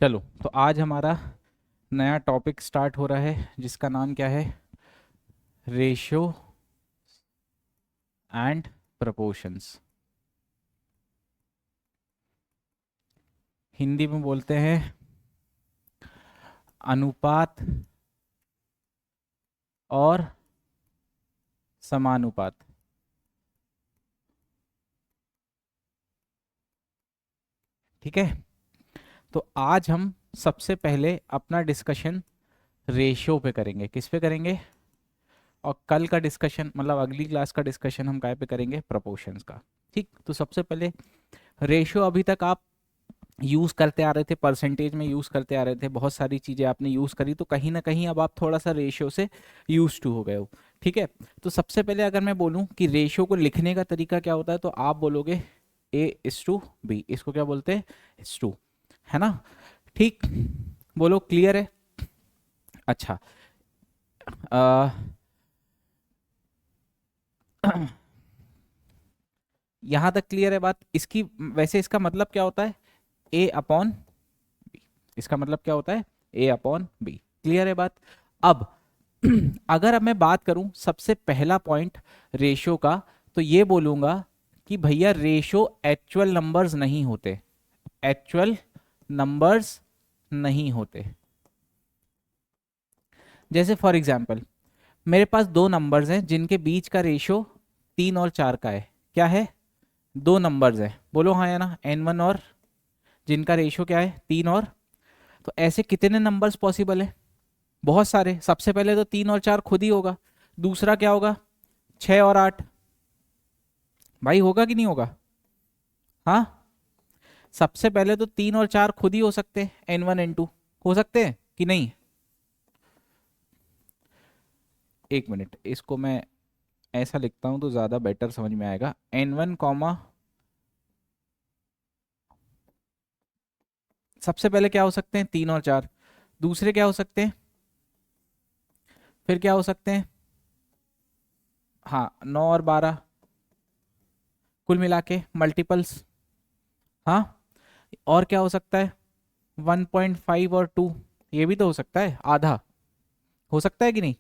चलो तो आज हमारा नया टॉपिक स्टार्ट हो रहा है जिसका नाम क्या है? Ratio and proportions. हिंदी में बोलते हैं अनुपात और समानुपात। ठीक है, तो आज हम सबसे पहले अपना डिस्कशन रेशियो पे करेंगे। किस पे करेंगे? और कल का डिस्कशन मतलब अगली क्लास का डिस्कशन हम काय पे करेंगे? प्रपोर्शंस का। ठीक, तो सबसे पहले रेशियो अभी तक आप यूज करते आ रहे थे, परसेंटेज में यूज करते आ रहे थे, बहुत सारी चीजें आपने यूज करी, तो कहीं ना कहीं अब आप थोड़ा सा रेशियो से यूज टू हो गए हो। ठीक है, तो सबसे पहले अगर मैं बोलूं कि रेशियो को लिखने का तरीका क्या होता है, तो आप बोलोगे A/B। इसको क्या बोलते हैं? इस टू, है ना? ठीक, बोलो क्लियर है? अच्छा, आ, यहां तक क्लियर है बात इसकी? वैसे इसका मतलब क्या होता है? A/B। इसका मतलब क्या होता है? A/B। क्लियर है बात? अब अगर मैं बात करूं सबसे पहला पॉइंट रेशियो का, तो ये बोलूंगा कि भैया रेशियो एक्चुअल नंबर्स नहीं होते। एक्चुअल नंबर्स नहीं होते। जैसे फॉर एग्जांपल मेरे पास दो नंबर्स हैं जिनके बीच का रेशियो 3 और 4 का है। क्या है? दो नंबर्स हैं, बोलो हाँ या ना। n1 और जिनका रेशियो क्या है? 3 और। तो ऐसे कितने नंबर्स पॉसिबल है? बहुत सारे। सबसे पहले तो 3 और 4 खुद ही होगा। दूसरा क्या होगा? 6 और 8। भाई होगा कि नहीं होगा? हाँ, सबसे पहले तो 3 और 4 खुद ही हो सकते हैं, n1 n2 हो सकते हैं कि नहीं? एक मिनट, इसको मैं ऐसा लिखता हूं तो ज्यादा बेटर समझ में आएगा। n1 कॉमा, सबसे पहले क्या हो सकते हैं? 3 और 4। दूसरे क्या हो सकते हैं? फिर क्या हो सकते हैं? हाँ, 9 और 12। कुल मिला के मल्टीपल्स। हाँ, और क्या हो सकता है? 1.5 और 2। ये भी तो हो सकता है, आधा। हो सकता है कि नहीं?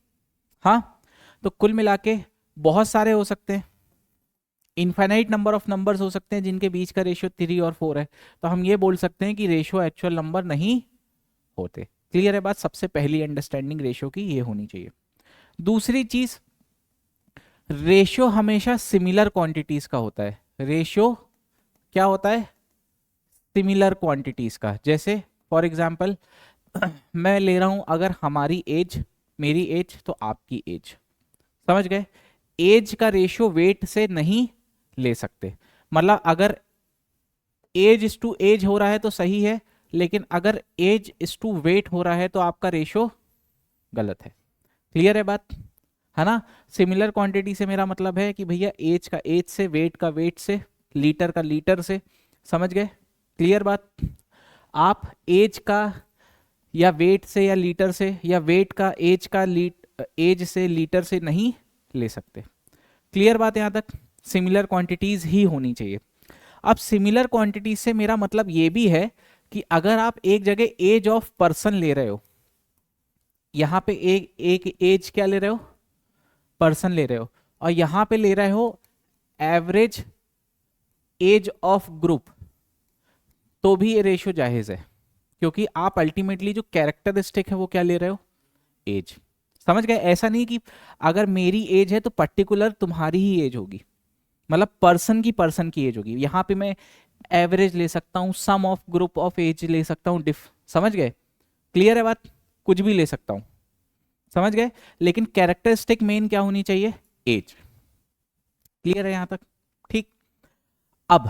हाँ, तो कुल मिला के बहुत सारे हो सकते हैं। इनफाइनाइट नंबर ऑफ नंबर्स हो सकते हैं जिनके बीच का रेशियो 3 और 4 है। तो हम ये बोल सकते हैं कि रेशियो एक्चुअल नंबर नहीं होते। क्लियर है बात? सबसे पहली अंडरस्टैंडिंग रेशियो की ये होनी चाहिए। दूसरी चीज, रेशियो हमेशा सिमिलर क्वांटिटीज का होता है। रेशियो क्या होता है? सिमिलर क्वांटिटीज का। जैसे फॉर एग्जाम्पल मैं ले रहा हूं, अगर हमारी एज, मेरी एज तो आपकी एज, समझ गए? एज का रेशियो वेट से नहीं ले सकते। मतलब अगर एज इज टू एज हो रहा है तो सही है, लेकिन अगर एज इज टू वेट हो रहा है तो आपका रेशियो गलत है। क्लियर है बात? है ना? सिमिलर क्वांटिटी से मेरा मतलब है कि भैया एज का एज से, वेट का वेट से, लीटर का लीटर से। समझ गए? क्लियर बात? आप एज का या वेट से या लीटर से, या वेट का एज का एज से लीटर से नहीं ले सकते। क्लियर बात यहां तक? सिमिलर क्वांटिटीज ही होनी चाहिए। अब सिमिलर क्वांटिटीज से मेरा मतलब ये भी है कि अगर आप एक जगह एज ऑफ पर्सन ले रहे हो, यहां पे एक एज क्या ले रहे हो? पर्सन ले रहे हो, और यहां पे ले रहे हो एवरेज एज ऑफ ग्रुप, तो भी ये रेशियो जायज है। क्योंकि आप अल्टीमेटली जो कैरेक्टरिस्टिक है वो क्या ले रहे हो? एज। समझ गए? ऐसा नहीं कि अगर मेरी एज है तो पर्टिकुलर तुम्हारी ही एज होगी। मतलब पर्सन की एज होगी। यहां पे मैं एवरेज ले सकता हूं, सम ऑफ ग्रुप ऑफ एज ले सकता हूं, डिफ। समझ गए? क्लियर है बात? कुछ भी ले सकता हूं। समझ गए? लेकिन कैरेक्टरिस्टिक मेन क्या होनी चाहिए? एज। क्लियर है यहां तक? ठीक। अब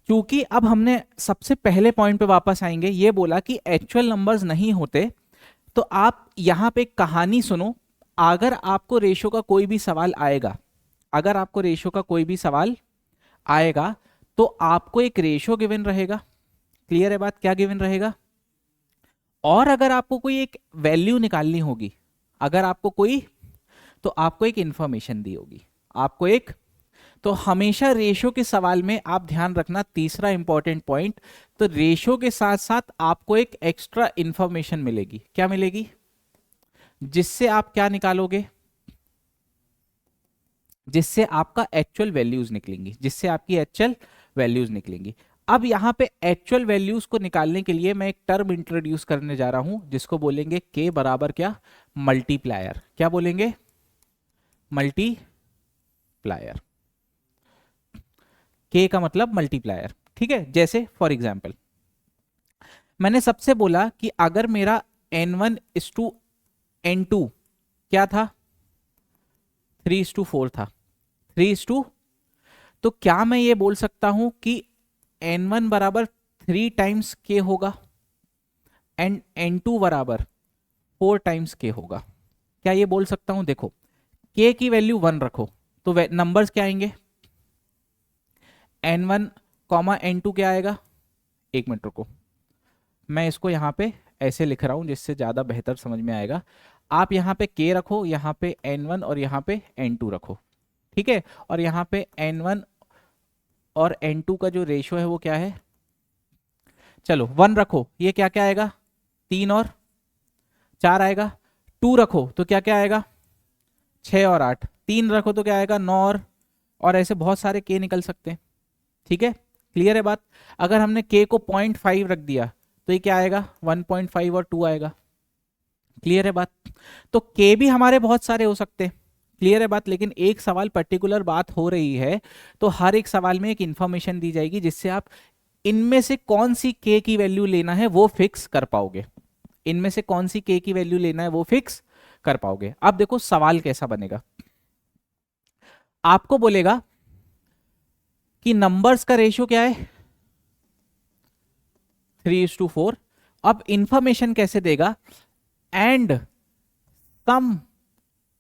क्योंकि अब हमने सबसे पहले पॉइंट पे वापस आएंगे, ये बोला कि एक्चुअल नंबर्स नहीं होते, तो आप यहां पे कहानी सुनो। अगर आपको रेशो का कोई भी सवाल आएगा, अगर आपको रेशो का कोई भी सवाल आएगा, तो आपको एक रेशो गिवन रहेगा। क्लियर है बात? क्या गिवन रहेगा? और अगर आपको कोई एक वैल्यू निकालनी होगी, अगर आपको कोई, तो आपको एक इंफॉर्मेशन दी होगी। आपको एक, तो हमेशा रेशो के सवाल में आप ध्यान रखना, तीसरा इंपॉर्टेंट पॉइंट, तो रेशो के साथ साथ आपको एक एक्स्ट्रा इंफॉर्मेशन मिलेगी। क्या मिलेगी? जिससे आप क्या निकालोगे? जिससे आपका एक्चुअल वैल्यूज निकलेंगी, जिससे आपकी एक्चुअल वैल्यूज निकलेंगी। अब यहां पे एक्चुअल वैल्यूज को निकालने के लिए मैं एक टर्म इंट्रोड्यूस करने जा रहा हूं जिसको बोलेंगे के बराबर क्या? मल्टीप्लायर। क्या बोलेंगे? मल्टीप्लायर। के का मतलब मल्टीप्लायर। ठीक है, जैसे फॉर एग्जाम्पल मैंने सबसे बोला कि अगर मेरा n1 इज टू n2 क्या था? 3:4 था। 3:, तो क्या मैं ये बोल सकता हूं कि n1 बराबर 3 टाइम्स के होगा एंड n2 बराबर 4 टाइम्स के होगा? क्या ये बोल सकता हूं? देखो, k की वैल्यू 1 रखो तो नंबर्स क्या आएंगे? n1 कॉमा n2 क्या आएगा? एक मिनट रुको, मैं इसको यहाँ पे ऐसे लिख रहा हूं जिससे ज़्यादा बेहतर समझ में आएगा। आप यहाँ पे k रखो, यहाँ पे n1 और यहाँ पे n2 रखो, ठीक है? और यहाँ पे n1 और n2 का जो रेशियो है वो क्या है? चलो 1 रखो, ये क्या क्या आएगा? 3 और 4 आएगा। 2 रखो तो क्या क्या आएगा? 6 और 8। 3 रखो तो क्या आएगा? 9 और ऐसे बहुत सारे k निकल सकते हैं। ठीक है, क्लियर है बात? अगर हमने k को 0.5 रख दिया तो ये क्या आएगा? 1.5 और 2 आएगा। क्लियर है बात? तो k भी हमारे बहुत सारे हो सकते हैं। क्लियर है बात? लेकिन एक सवाल पर्टिकुलर बात हो रही है तो हर एक सवाल में एक इंफॉर्मेशन दी जाएगी जिससे आप इनमें से कौन सी k की वैल्यू लेना है वो फिक्स कर पाओगे। इनमें से कौन सी k की वैल्यू लेना है वो फिक्स कर पाओगे। अब देखो सवाल कैसा बनेगा। आपको बोलेगा कि नंबर्स का रेशियो क्या है? 3:4। अब इंफॉर्मेशन कैसे देगा? And sum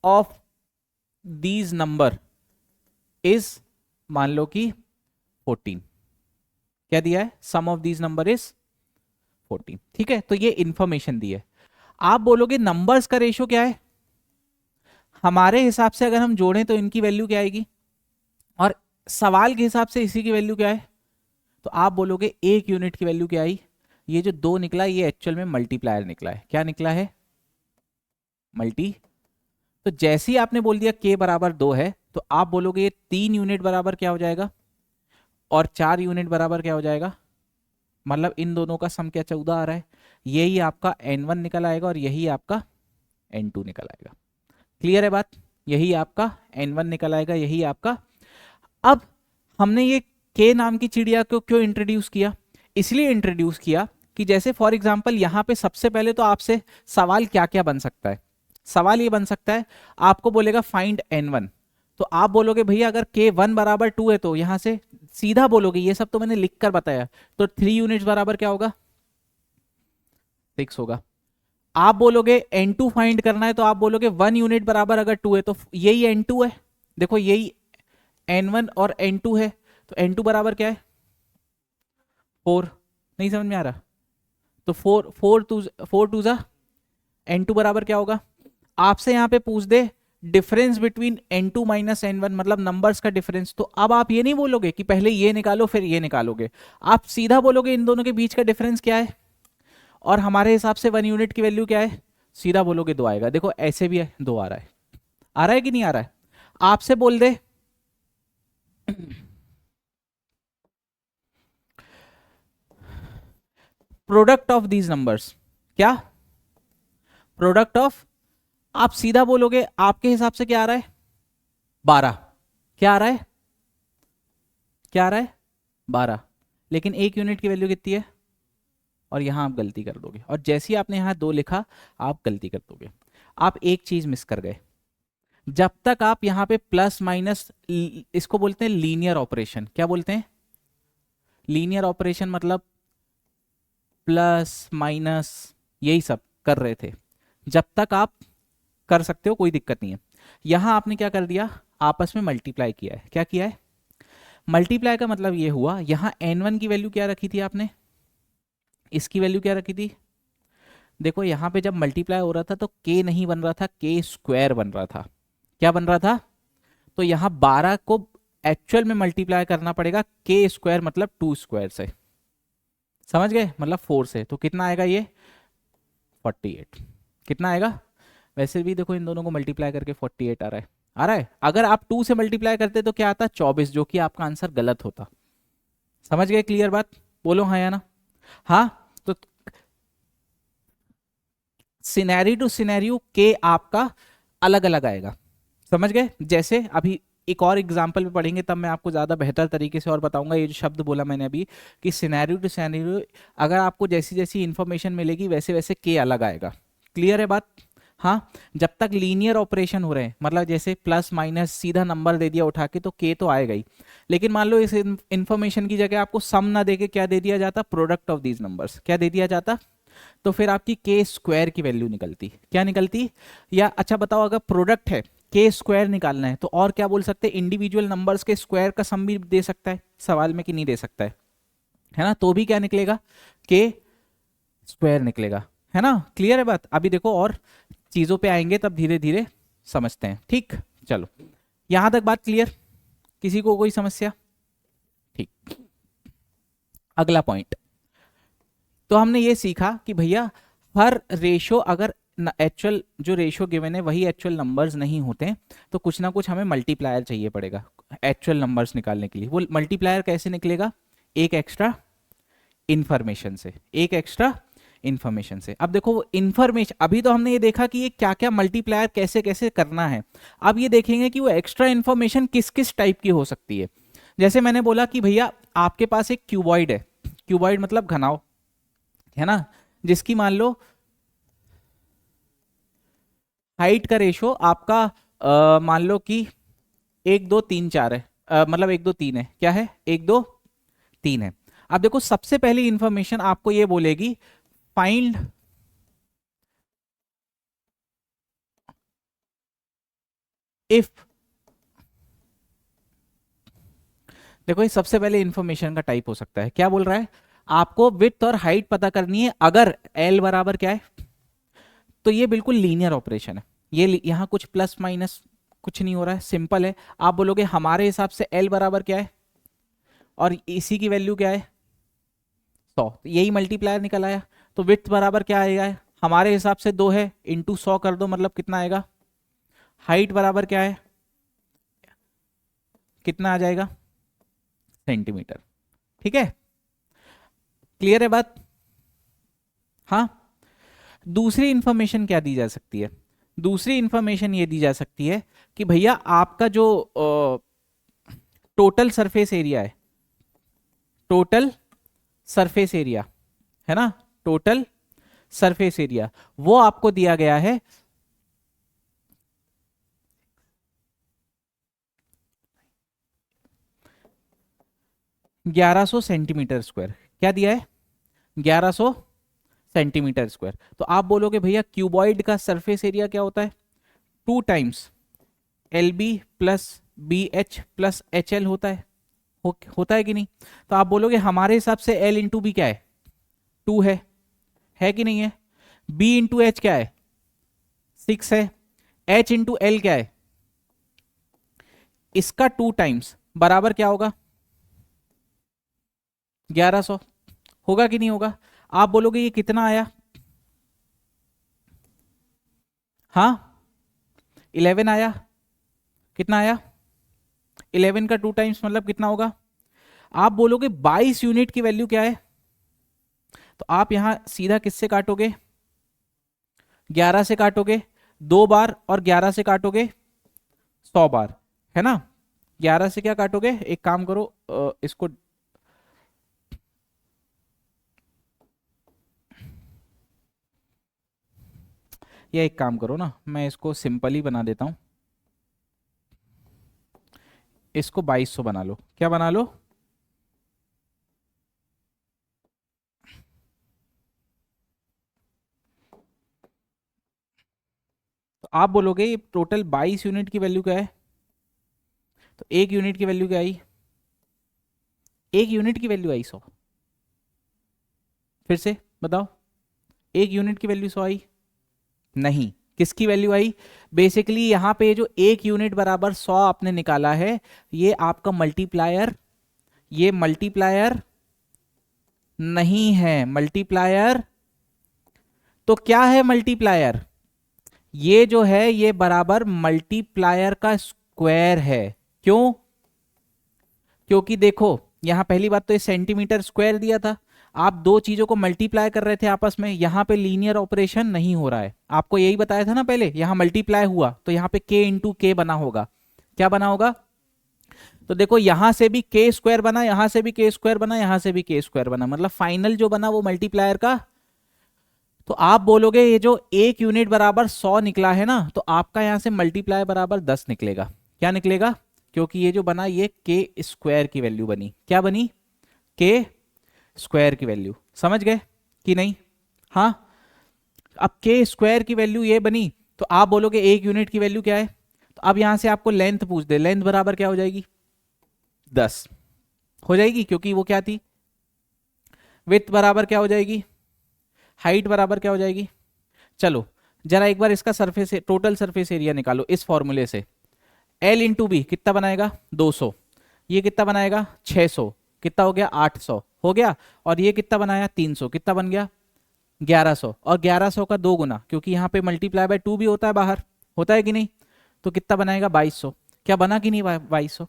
of these number is, मान लो कि 14। क्या दिया है? Sum of these number is 14। ठीक है, तो ये इंफॉर्मेशन दी है। आप बोलोगे नंबर्स का रेशियो क्या है? हमारे हिसाब से अगर हम जोड़ें तो इनकी वैल्यू क्या आएगी, और सवाल के हिसाब से इसी की वैल्यू क्या है? तो आप बोलोगे एक यूनिट की वैल्यू क्या आई? ये जो 2 निकला ये एक्चुअल में मल्टीप्लायर निकला है। क्या निकला है? मल्टी। तो जैसे ही आपने बोल दिया k बराबर 2 है तो आप बोलोगे ये 3 यूनिट बराबर क्या हो जाएगा और 4 यूनिट बराबर क्या हो जाएगा? मतलब इन दोनों का सम क्या? 14 आ रहा है। यही आपका n1 निकल आएगा और यही आपका n2 निकल आएगा। क्लियर है बात? यही आपका n1 निकल आएगा, यही आपका। अब हमने ये k नाम की चिड़िया को क्यों इंट्रोड्यूस किया? इसलिए इंट्रोड्यूस किया कि जैसे फॉर एग्जांपल यहां पे सबसे पहले तो आपसे सवाल क्या क्या बन सकता है? सवाल ये बन सकता है, आपको बोलेगा फाइंड n1, तो आप बोलोगे भैया अगर k1 बराबर 2 है तो यहां से सीधा बोलोगे, ये सब तो मैंने लिख कर बताया, तो 3 यूनिट्स बराबर क्या होगा? 6 होगा। आप बोलोगे n2 फाइंड करना है तो आप बोलोगे 1 यूनिट बराबर अगर 2 है तो यही n2 है। देखो यही n1 और n2 है, तो n2 बराबर क्या है? 4। नहीं समझ में आ रहा? तो 4 टू जा n2 बराबर क्या होगा? आपसे यहां पे पूछ दे difference between n2 minus n1, मतलब नंबर्स का डिफरेंस, तो अब आप ये नहीं बोलोगे कि पहले ये निकालो फिर ये निकालोगे, आप सीधा बोलोगे इन दोनों के बीच का डिफरेंस क्या है और हमारे हिसाब से 1 यूनिट की वैल्यू क्या है? सीधा बोलोगे 2 आएगा। देखो ऐसे भी है, 2 आ रहा है। आ रहा है कि नहीं आ रहा है? आपसे बोल दे प्रोडक्ट ऑफ दीज नंबर्स, क्या? प्रोडक्ट ऑफ, आप सीधा बोलोगे आपके हिसाब से क्या आ रहा है? 12। क्या आ रहा है? क्या आ रहा है? 12। लेकिन एक यूनिट की वैल्यू कितनी है? और यहां आप गलती कर दोगे, और जैसे ही आपने यहां 2 लिखा आप गलती कर दोगे। आप एक चीज मिस कर गए। जब तक आप यहां पे प्लस माइनस, इसको बोलते हैं लीनियर ऑपरेशन। क्या बोलते हैं? लीनियर ऑपरेशन, मतलब प्लस माइनस यही सब कर रहे थे, जब तक आप कर सकते हो कोई दिक्कत नहीं है। यहां आपने क्या कर दिया? आपस में मल्टीप्लाई किया है। क्या किया है? मल्टीप्लाई का मतलब ये हुआ, यहां n1 की वैल्यू क्या रखी थी आपने? इसकी वैल्यू क्या रखी थी? देखो यहां पे जब मल्टीप्लाई हो रहा था तो k नहीं बन रहा था, k स्क्वायर बन रहा था। क्या बन रहा था? तो यहां 12 को एक्चुअल में मल्टीप्लाई करना पड़ेगा के स्क्वायर मतलब 2 स्क्वायर से, समझ गए, मतलब 4 से। तो कितना आएगा ये 48, कितना आएगा, वैसे भी देखो इन दोनों को मल्टीप्लाई करके 48 आ रहा है, आ रहा है। अगर आप 2 से मल्टीप्लाई करते तो क्या आता 24, जो कि आपका आंसर गलत होता। समझ गए, क्लियर बात, बोलो हाँ या ना। हाँ, तो सिनेरियो टू सिनेरियो के आपका अलग अलग आएगा, समझ गए। जैसे अभी एक और एग्जांपल पे पढ़ेंगे तब मैं आपको ज़्यादा बेहतर तरीके से और बताऊंगा। ये जो शब्द बोला मैंने अभी कि सिनेरियो टू सिनेरियो, अगर आपको जैसी जैसी इंफॉर्मेशन मिलेगी वैसे वैसे के अलग आएगा। क्लियर है बात। हाँ, जब तक लीनियर ऑपरेशन हो रहे हैं, मतलब जैसे प्लस माइनस सीधा नंबर दे दिया उठा के, तो के तो आएगा ही। लेकिन मान लो इस इंफॉर्मेशन की जगह आपको सम ना देके क्या दे दिया जाता, प्रोडक्ट ऑफ दीज नंबर्स, क्या दे दिया जाता, तो फिर आपकी के स्क्वायर की वैल्यू निकलती, क्या निकलती। या अच्छा बताओ, अगर प्रोडक्ट है के स्क्वायर निकालना है तो और क्या बोल सकते हैं, इंडिविजुअल नंबर्स के स्क्वायर का सम भी दे सकता है सवाल में कि नहीं दे सकता है ना, तो भी क्या निकलेगा, के स्क्वायर निकलेगा, है ना। क्लियर है बात। अभी देखो और चीजों पे आएंगे तब धीरे धीरे समझते हैं, ठीक। चलो, यहां तक बात क्लियर, किसी को कोई समस्या, ठीक। अगला पॉइंट, तो हमने ये सीखा कि भैया हर रेशो, अगर एक्चुअल जो रेशो गिवन है वही एक्चुअल नंबर्स नहीं होते तो कुछ ना कुछ हमें मल्टीप्लायर चाहिए पड़ेगा एक्चुअल नंबर्स निकालने के लिए। वो मल्टीप्लायर कैसे निकलेगा, एक एक्स्ट्रा इंफॉर्मेशन से, एक एक्स्ट्रा इंफॉर्मेशन से। अब देखो वो इंफॉर्मेशन, अभी तो हमने ये देखा कि ये क्या क्या मल्टीप्लायर कैसे कैसे करना है। अब ये देखेंगे कि वो एक्स्ट्रा इंफॉर्मेशन किस किस टाइप की हो सकती है। जैसे मैंने बोला कि भैया आपके पास एक क्यूबॉइड है, क्यूबॉइड मतलब घनाव, है ना, जिसकी मान लो हाइट का रेशो आपका मान लो कि 1 2 3 4 है, मतलब 1 2 3 है, क्या है 1 2 3 है। अब देखो सबसे पहली इंफॉर्मेशन आपको ये बोलेगी फाइंड इफ, देखो ये सबसे पहले इंफॉर्मेशन का टाइप हो सकता है, क्या बोल रहा है, आपको विड्थ और हाइट पता करनी है अगर एल बराबर क्या है, तो ये बिल्कुल लीनियर ऑपरेशन है, ये यहाँ कुछ प्लस माइनस कुछ नहीं हो रहा है, सिंपल है। आप बोलोगे हमारे हिसाब से एल बराबर क्या है और इसी की वैल्यू क्या है 100, तो यही मल्टीप्लायर निकल आया। तो विड्थ बराबर क्या आएगा, हमारे हिसाब से 2 है, इंटू 100 कर दो मतलब कितना आएगा। हाइट बराबर क्या है, कितना आ जाएगा सेंटीमीटर, ठीक है। क्लियर है बात। हाँ, दूसरी इंफॉर्मेशन क्या दी जा सकती है, दूसरी इंफॉर्मेशन ये दी जा सकती है कि भैया आपका जो टोटल सरफेस एरिया है, टोटल सरफेस एरिया, है ना, टोटल सरफेस एरिया, वो आपको दिया गया है 1100 सेंटीमीटर स्क्वायर, क्या दिया है 1100 सेंटीमीटर स्क्वायर। तो आप बोलोगे भैया क्यूबॉइड का सरफेस एरिया क्या होता है, 2 times L B plus B H plus H L होता है, होता है कि नहीं। तो आप बोलोगे हमारे हिसाब से एल इंटू बी क्या है 2 है कि नहीं है, बी इंटू एच क्या है 6 है, एच इंटू एल क्या है, इसका 2 टाइम्स बराबर क्या होगा 1100, होगा कि नहीं होगा। आप बोलोगे ये कितना आया, हाँ 11 आया, कितना आया 11 का 2 टाइम्स मतलब कितना होगा। आप बोलोगे 22 यूनिट की वैल्यू क्या है, तो आप यहां सीधा किससे काटोगे, 11 से काटोगे 2 बार और 11 से काटोगे 100 बार, है ना। 11 से क्या काटोगे, एक काम करो इसको, या एक काम करो ना, मैं इसको सिंपल ही बना देता हूं, इसको 2200 बना लो, क्या बना लो, तो आप बोलोगे ये टोटल 22 यूनिट की वैल्यू क्या है, तो एक यूनिट की वैल्यू क्या आई, एक यूनिट की वैल्यू आई 100, फिर से बताओ, एक यूनिट की वैल्यू 100 आई नहीं, किसकी वैल्यू आई? बेसिकली यहाँ पे जो 1 यूनिट बराबर 100 आपने निकाला है, ये आपका मल्टीप्लायर, ये मल्टीप्लायर नहीं है। मल्टीप्लायर तो क्या है? मल्टीप्लायर ये जो है ये बराबर मल्टीप्लायर का स्क्वायर है। क्यों? क्योंकि देखो यहां पहली बात तो ये सेंटीमीटर स्क्वायर दिया था, आप दो चीजों को मल्टीप्लाई कर रहे थे आपस में, यहां पे लीनियर ऑपरेशन नहीं हो रहा है। आपको यही बताया था ना पहले, यहां मल्टीप्लाई हुआ तो यहां पे k इंटू के बना होगा। क्या बना होगा? तो देखो यहां से भी के स्क्वायर बना, यहां से भी के स्क्वायर बना, यहां से भी के स्क्वायर बना, मतलब फाइनल जो बना वो मल्टीप्लायर का। तो आप बोलोगे ये जो 1 यूनिट बराबर 100 निकला है ना, तो आपका यहां से मल्टीप्लाई बराबर 10 निकलेगा। क्या निकलेगा? क्योंकि ये जो बना ये के स्क्वायर की वैल्यू बनी। क्या बनी? के स्क्वायर की वैल्यू। समझ गए कि नहीं? हाँ। अब के स्क्वायर की वैल्यू ये बनी, तो आप बोलोगे 1 यूनिट की वैल्यू क्या है? तो अब यहां से आपको लेंथ पूछ दे, लेंथ बराबर क्या हो जाएगी? 10 हो जाएगी, क्योंकि वो क्या थी? विड्थ बराबर क्या हो जाएगी? हाइट बराबर क्या हो जाएगी? चलो जरा एक बार इसका सरफेस, टोटल सरफेस एरिया निकालो इस फॉर्मूले से। L इंटू बी कितना बनाएगा? 200। ये कितना बनाएगा? 600। कितना हो गया? 800 हो गया। और ये कितना बनाया? 300। कितना बन गया? 1100। और 1100 का 2 गुना, क्योंकि यहाँ पे मल्टीप्लाई बाय 2 भी होता है बाहर, होता है कि नहीं? तो कितना बनाएगा? 2200। क्या बना कि नहीं? 2200।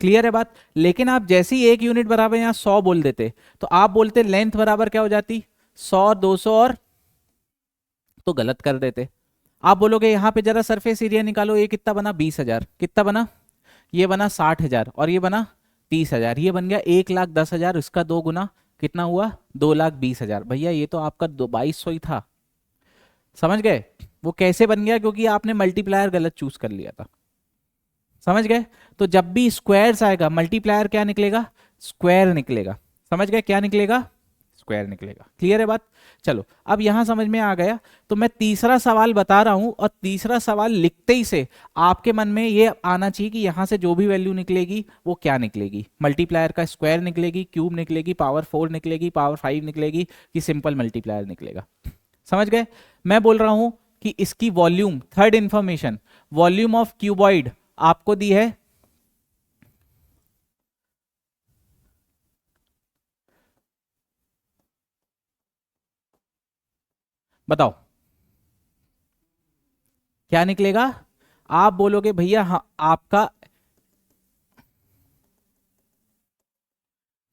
क्लियर है बात? लेकिन आप जैसे ही 1 यूनिट बराबर यहाँ 100 बोल देते, तो आप बोलते लेंथ बराबर क्या हो जाती? 100, 200 और, तो गलत कर देते। आप बोलोगे यहाँ पे जरा सरफेस एरिया निकालो, ये कितना बना? 20,000। कितना बना? ये बना 60,000 और ये बना 30,000। ये बन गया 1,10,000। इसका 2 गुना कितना हुआ? 2,20,000। भैया ये तो आपका 2200 ही था। समझ गए वो कैसे बन गया? क्योंकि आपने मल्टीप्लायर गलत चूज कर लिया था। समझ गए? तो जब भी स्क्वायर्स आएगा मल्टीप्लायर क्या निकलेगा? स्क्वायर निकलेगा। समझ गए? क्या निकलेगा? स्क्वायर निकलेगा। क्लियर है बात? चलो अब यहां समझ में आ गया। तो मैं तीसरा सवाल बता रहा हूं, और तीसरा सवाल लिखते ही से आपके मन में ये आना चाहिए कि यहां से जो भी वैल्यू निकलेगी वो क्या निकलेगी? मल्टीप्लायर का स्क्वायर निकलेगी, क्यूब निकलेगी, पावर 4 निकलेगी, पावर 5 निकलेगी, कि सिंपल मल्टीप्लायर निकलेगा। समझ गए? मैं बोल रहा हूं कि इसकी volume, third information, volume of cuboid आपको दी है। बताओ क्या निकलेगा? आप बोलोगे भैया हाँ आपका,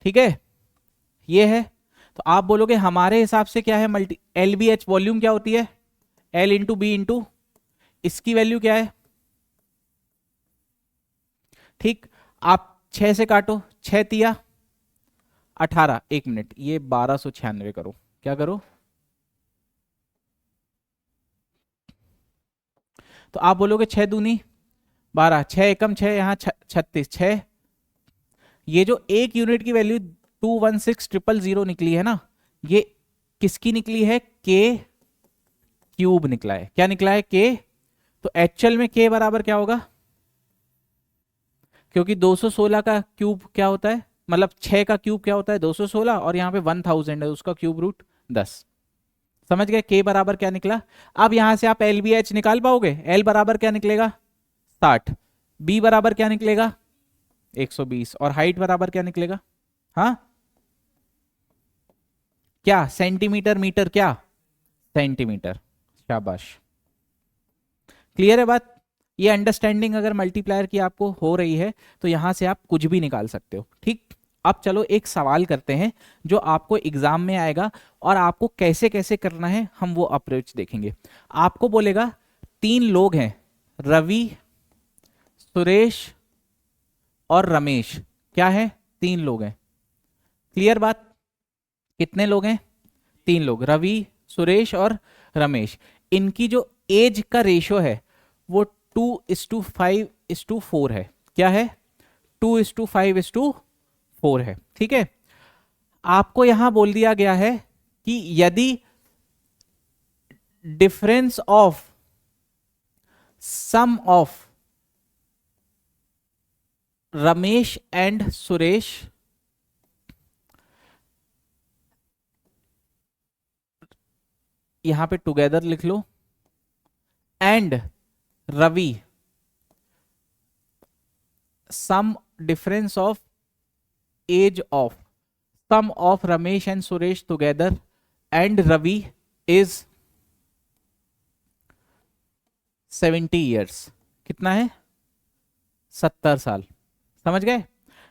ठीक है ये है, तो आप बोलोगे हमारे हिसाब से क्या है? Multi L B H volume क्या होती है? एल इंटू बी इंटू, इसकी वैल्यू क्या है? ठीक। आप 6 से काटो, 6 तिया 18। 1 मिनट, ये 1296 करो। क्या करो? तो आप बोलोगे 6 दूनी 12, 6 एकम 6, यहाँ 36, 6। ये जो 1 यूनिट की वैल्यू 216,000 निकली है ना, ये किसकी निकली है? के क्यूब निकला है। क्या निकला है? के। तो एक्चुअल में के बराबर क्या होगा? क्योंकि 216 का क्यूब क्या होता है, मतलब 6 का क्यूब क्या होता है? 216, और यहाँ पे 1000 है, उसका क्यूब रूट 10। समझ गए? के बराबर क्या निकला? अब यहां से आप एल बी एच निकाल पाओगे। एल बराबर क्या निकलेगा? 60। बी बराबर क्या निकलेगा? 120। और हाइट बराबर क्या निकलेगा? हाँ क्या? सेंटीमीटर, मीटर, क्या? सेंटीमीटर। शाबाश। क्लियर है बात? ये अंडरस्टैंडिंग अगर मल्टीप्लायर की आपको हो रही है तो यहां से आप कुछ भी निकाल सकते हो। ठीक। अब चलो एक सवाल करते हैं जो आपको एग्जाम में आएगा, और आपको कैसे कैसे करना है हम वो अप्रोच देखेंगे। आपको बोलेगा 3 लोग हैं, रवि, सुरेश और रमेश। क्या है? 3 लोग हैं। क्लियर बात? कितने लोग हैं? 3 लोग, रवि, सुरेश और रमेश। इनकी जो एज का रेशो है वो 2:5:4 है। क्या है? 2:5:4 है। ठीक है। आपको यहां बोल दिया गया है कि यदि difference of sum of Ramesh and Suresh यहां पे टुगेदर लिख लो, and Ravi, sum difference of age of sum of Ramesh and Suresh together and Ravi is 70 years. कितना है? 70 साल। समझ गए?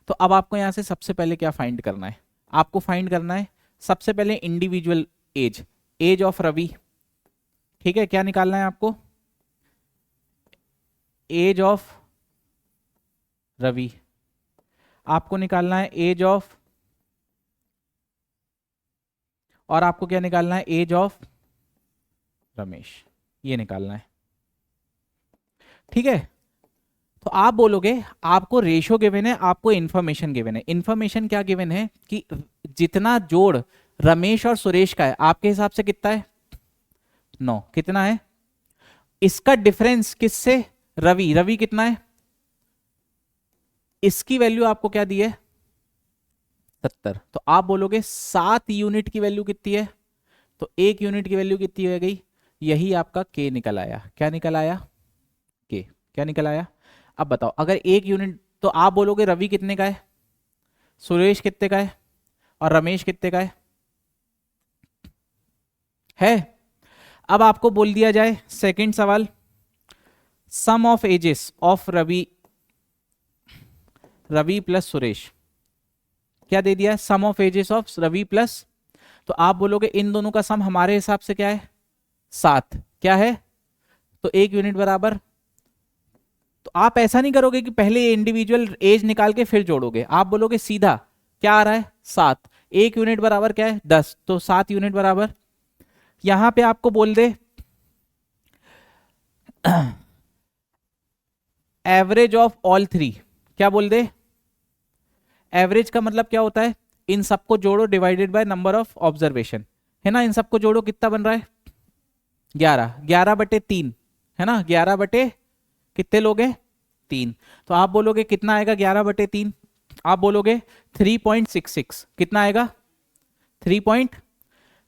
तो अब आपको यहां से सबसे पहले क्या फाइंड करना है? आपको फाइंड करना है सबसे पहले individual age, age of Ravi. ठीक है, क्या निकालना है आपको? Age of Ravi. आपको निकालना है एज ऑफ, और आपको क्या निकालना है? Age of Ramesh. ये निकालना है। ठीक है, तो आप बोलोगे आपको रेशो गिवन है, आपको इंफॉर्मेशन गिवन है। इंफॉर्मेशन क्या गिवन है कि जितना जोड़ रमेश और सुरेश का है आपके हिसाब से कितना है? 9। कितना है? इसका डिफरेंस किससे? रवि। रवि कितना है? इसकी वैल्यू आपको क्या दी है? 70। तो आप बोलोगे 7 यूनिट की वैल्यू कितनी है? तो 1 यूनिट की वैल्यू कितनी हो गई? यही आपका के निकल आया। क्या निकल आया? के। क्या निकल आया? अब बताओ, अगर 1 यूनिट, तो आप बोलोगे रवि कितने का है, सुरेश कितने का है, और रमेश कितने का है? अब आपको बोल दिया जाए सेकंड सवाल, sum of ages of Ravi, Ravi plus Suresh. क्या दे दिया? Sum of ages of Ravi plus, तो आप बोलोगे इन दोनों का सम हमारे हिसाब से क्या है? 7। क्या है? तो 1 यूनिट बराबर, तो आप ऐसा नहीं करोगे कि पहले इंडिविजुअल एज निकाल के फिर जोड़ोगे, आप बोलोगे सीधा क्या आ रहा है? 7। 1 यूनिट बराबर क्या है? 10, तो 7 यूनिट बराबर, यहां पे आपको बोल दे एवरेज ऑफ ऑल 3। क्या बोल दे? एवरेज का मतलब क्या होता है? इन सबको जोड़ो divided by number of observation, है ना? इन सबको जोड़ो, कितना बन रहा है? 11। 11/3 है ना? 11 कितने लोग हैं? 3। तो आप बोलोगे कितना आएगा 11/3? आप बोलोगे 3.66। कितना आएगा? 3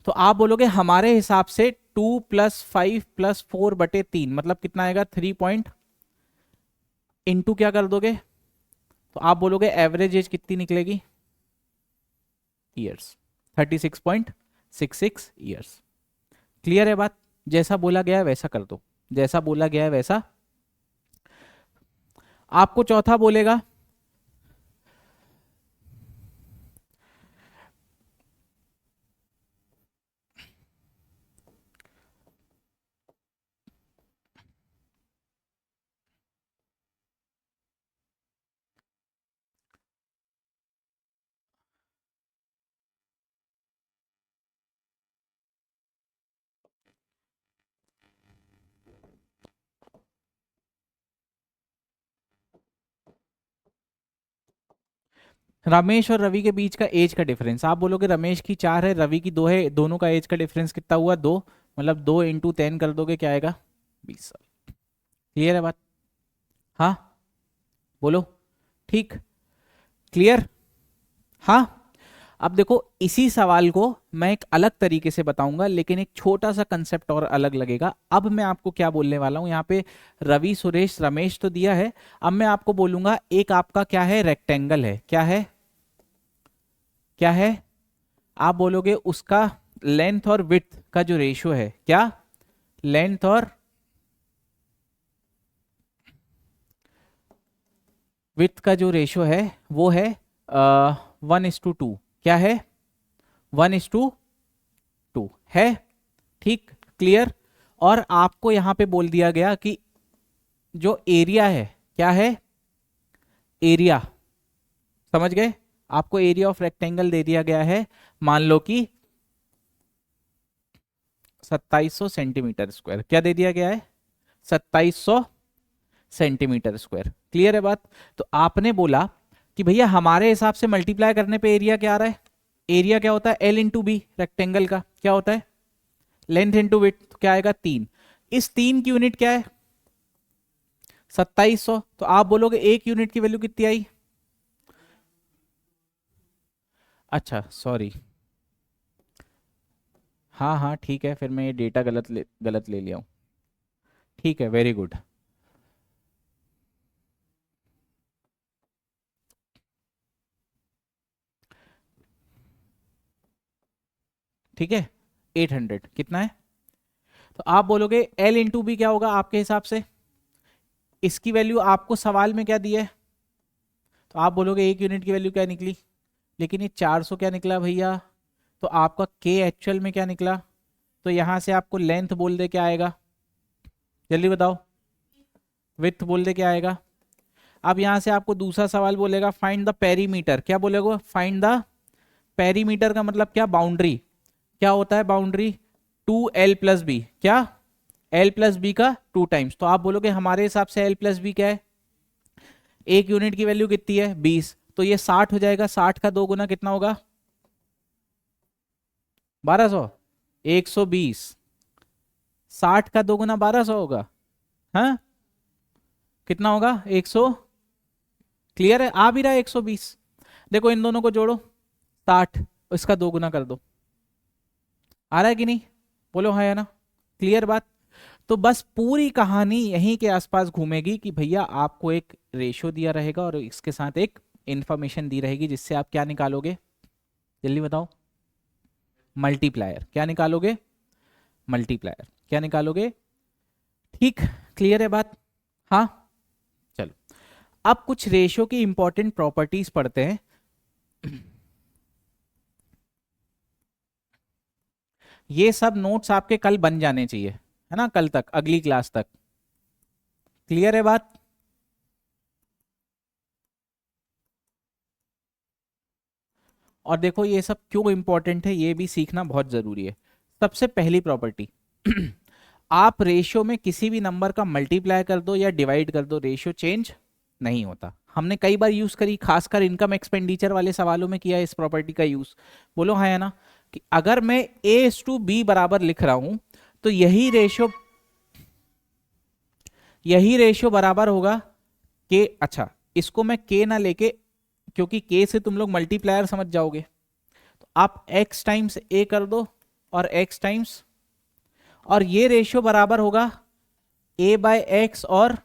तो आप बोलोगे हमारे हिसाब से 2 + 5 + 4/3 मतलब कितना आएगा? 3 इंटू क्या कर दोगे? तो आप बोलोगे एवरेज एज कितनी निकलेगी? Years, 36.66 years. क्लियर है बात? जैसा बोला गया है वैसा कर दो, जैसा बोला गया है वैसा। आपको चौथा बोलेगा रमेश और रवि के बीच का एज का डिफरेंस। आप बोलोगे रमेश की 4 है, रवि की 2 है, दोनों का एज का डिफरेंस कितना हुआ? 2, मतलब 2 × 10 कर दोगे, क्या आएगा? 20 साल। क्लियर है बात? हाँ बोलो। ठीक, क्लियर? हाँ। अब देखो इसी सवाल को मैं एक अलग तरीके से बताऊंगा, लेकिन एक छोटा सा कंसेप्ट और अलग लगेगा। अब मैं आपको क्या बोलने वाला हूं, यहाँ पे रवि सुरेश रमेश तो दिया है, अब मैं आपको बोलूंगा एक आपका क्या है? रेक्टेंगल है। क्या है? क्या है? आप बोलोगे उसका लेंथ और विड्थ का जो रेशियो है, क्या? लेंथ और विड्थ का जो रेशियो है वो है 1:2। क्या है? 1:2 है। ठीक, क्लियर? और आपको यहां पे बोल दिया गया कि जो एरिया है, क्या है? एरिया। समझ गए? आपको एरिया ऑफ रेक्टेंगल दे दिया गया है, मान लो कि 2700 सेंटीमीटर स्क्वायर। क्या दे दिया गया है? 2700 सेंटीमीटर स्क्वायर। क्लियर है बात? तो आपने बोला कि भैया हमारे हिसाब से मल्टीप्लाई करने पे एरिया क्या आ रहा है? एरिया क्या होता है? L/B, रेक्टेंगल का क्या होता है? लेंथ इंटू विड्थ, तो क्या आएगा? 3। इस 3 की यूनिट क्या है? 2700। तो आप बोलोगे 1 यूनिट की वैल्यू कितनी आई? अच्छा सॉरी, हाँ हाँ ठीक है, फिर मैं ये डेटा गलत ले लिया हूँ। ठीक है, वेरी गुड। ठीक है, 800 कितना है? तो आप बोलोगे L इंटू बी क्या होगा आपके हिसाब से? इसकी वैल्यू आपको सवाल में क्या दी है? तो आप बोलोगे 1 यूनिट की वैल्यू क्या निकली, लेकिन ये 400 क्या निकला भैया? तो आपका K एक्चुअल में क्या निकला? तो यहां से आपको लेंथ बोल दे क्या आएगा, जल्दी बताओ। विड्थ बोल दे क्या आएगा? अब यहां से आपको दूसरा सवाल बोलेगा फाइंड द पेरीमीटर, क्या बोलेगा? फाइंड द पेरीमीटर का मतलब क्या? बाउंड्री। क्या होता है बाउंड्री? 2L+B, क्या? L+B का 2 टाइम्स। तो आप बोलोगे हमारे हिसाब से L+B क्या है? 1 यूनिट की वैल्यू कितनी है? 20। तो ये 60 हो जाएगा, 60 का 2 गुना कितना होगा? 1200। 120। 60 का 2 गुना 1200 होगा। हाँ, कितना होगा? 100। क्लियर है? आ भी रहा है 120। देखो इन दोनों को जोड़ो, 60, इसका 2 गुना कर दो। आ रहा है कि नहीं? बोलो हाँ या ना। क्लियर बात? तो बस पूरी कहानी यहीं के आसपास घूमेगी कि भैया आपको एक रेशियो दिया रहेगा और इसके साथ एक इंफॉर्मेशन दी रहेगी जिससे आप क्या निकालोगे, जल्दी बताओ। मल्टीप्लायर। क्या निकालोगे? मल्टीप्लायर। क्या निकालोगे? ठीक, क्लियर है बात? हाँ, चलो अब कुछ रेशियो की इंपॉर्टेंट प्रॉपर्टीज पढ़ते हैं। ये सब नोट्स आपके कल बन जाने चाहिए, है ना, कल तक, अगली क्लास तक। क्लियर है बात? और देखो ये सब क्यों इंपॉर्टेंट है ये भी सीखना बहुत जरूरी है। सबसे पहली प्रॉपर्टी आप रेशियो में किसी भी नंबर का मल्टीप्लाई कर दो या डिवाइड कर दो, रेशियो चेंज नहीं होता। हमने कई बार यूज करी, खासकर इनकम एक्सपेंडिचर वाले सवालों में किया इस प्रॉपर्टी का यूज। बोलो हाँ या ना। कि अगर मैं A/B बराबर लिख रहा हूं तो यही रेशियो बराबर होगा के, अच्छा इसको मैं के ना लेके, क्योंकि के से तुम लोग मल्टीप्लायर समझ जाओगे, तो आप x टाइम्स a कर दो और x टाइम्स, और ये रेशियो बराबर होगा a/x। और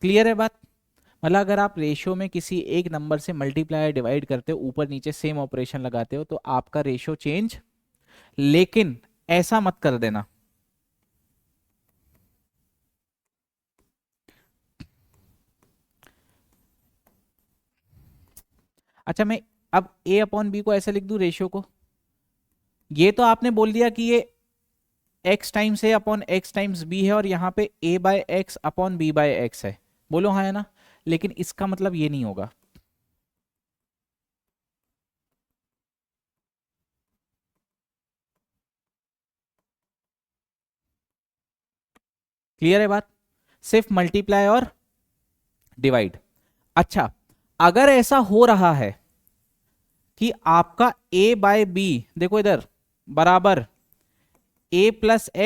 क्लियर है बात? मतलब अगर आप रेशियो में किसी एक नंबर से मल्टीप्लाई डिवाइड करते हो, ऊपर नीचे सेम ऑपरेशन लगाते हो, तो आपका रेशियो चेंज, लेकिन ऐसा मत कर देना। अच्छा मैं अब A/B को ऐसे लिख दूं रेशियो को, ये तो आपने बोल दिया कि ये x times A/x times B है और यहाँ पे A/x/B/x है। बोलो हाँ है ना। लेकिन इसका मतलब ये नहीं होगा। क्लियर है बात? सिर्फ मल्टीप्लाई और डिवाइड। अच्छा, अगर ऐसा हो रहा है कि आपका A/B, देखो इधर, बराबर A+x/B+x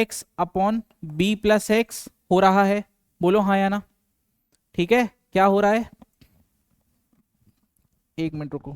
हो रहा है। बोलो हाँ या ना। ठीक है, क्या हो रहा है? एक मिनट रुको।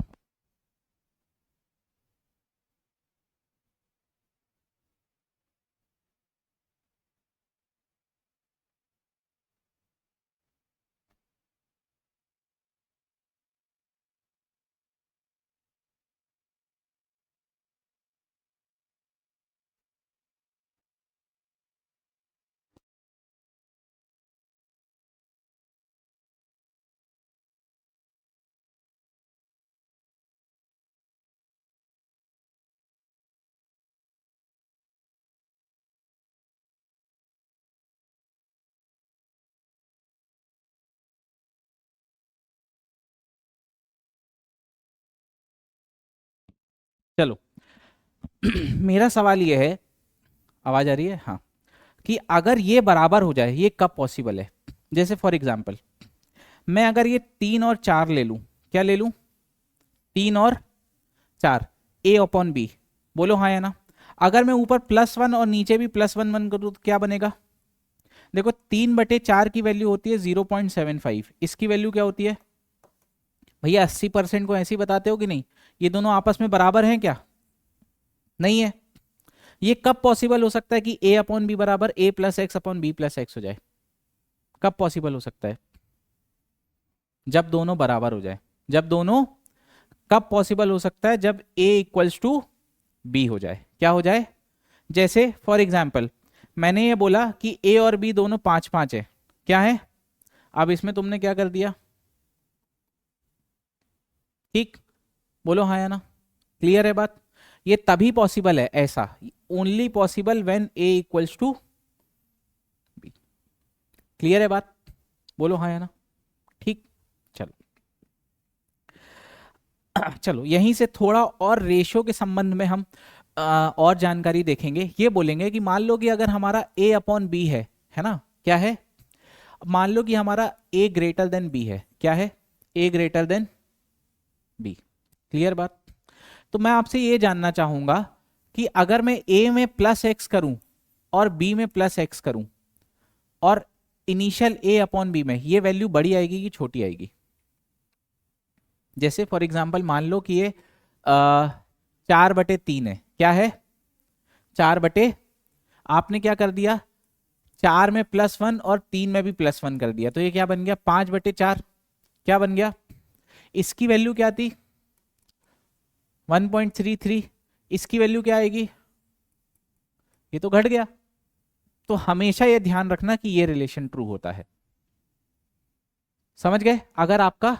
चलो मेरा सवाल ये है, आवाज आ रही है? हाँ। कि अगर ये बराबर हो जाए, ये कब पॉसिबल है? जैसे फॉर एग्जाम्पल मैं अगर ये 3 और 4 ले लूं, क्या ले लूं? 3 और 4, A/B। बोलो हाँ या ना। अगर मैं ऊपर +1 और नीचे भी +1 करूं तो क्या बनेगा? देखो 3/4 की वैल्यू होती है 0.75, इसकी वैल्यू क्या होती है भैया? 80% को ऐसे ही बताते हो कि नहीं? ये दोनों आपस में बराबर हैं क्या? नहीं है। ये कब पॉसिबल हो सकता है कि a अपॉन बी बराबर a plus X upon B plus X हो जाए? कब पॉसिबल हो सकता है? जब दोनों बराबर हो जाए। जब दोनों, कब पॉसिबल हो सकता है? जब a इक्वल्स टू b हो जाए। क्या हो जाए? जैसे फॉर एग्जाम्पल मैंने ये बोला कि a और b दोनों 5-5 है। क्या है? अब इसमें तुमने क्या कर दिया? ठीक, बोलो हाँ या ना। क्लियर है बात? ये तभी पॉसिबल है ऐसा, only possible when a equals to b। Clear है बात? बोलो हाँ या ना। ठीक, चलो। चलो यहीं से थोड़ा और रेशियो के संबंध में हम और जानकारी देखेंगे। ये बोलेंगे कि मान लो कि अगर हमारा a अपॉन बी है ना, क्या है? मान लो कि हमारा a ग्रेटर देन b है। क्या है? a greater than b। Clear बात? तो मैं आपसे ये जानना चाहूंगा कि अगर मैं a में प्लस एक्स करूं और b में प्लस एक्स करूं, और इनिशियल a अपॉन बी में ये वैल्यू बड़ी आएगी कि छोटी आएगी? जैसे फॉर एग्जाम्पल मान लो कि ये 4/3 है। क्या है? 4/, आपने क्या कर दिया? 4 में +1 और 3 में भी +1 कर दिया, तो ये क्या बन गया? 5/4। क्या बन गया? इसकी वैल्यू क्या थी? 1.33। इसकी वैल्यू क्या आएगी? ये तो घट गया। तो हमेशा ये ध्यान रखना कि ये रिलेशन ट्रू होता है। समझ गए? अगर आपका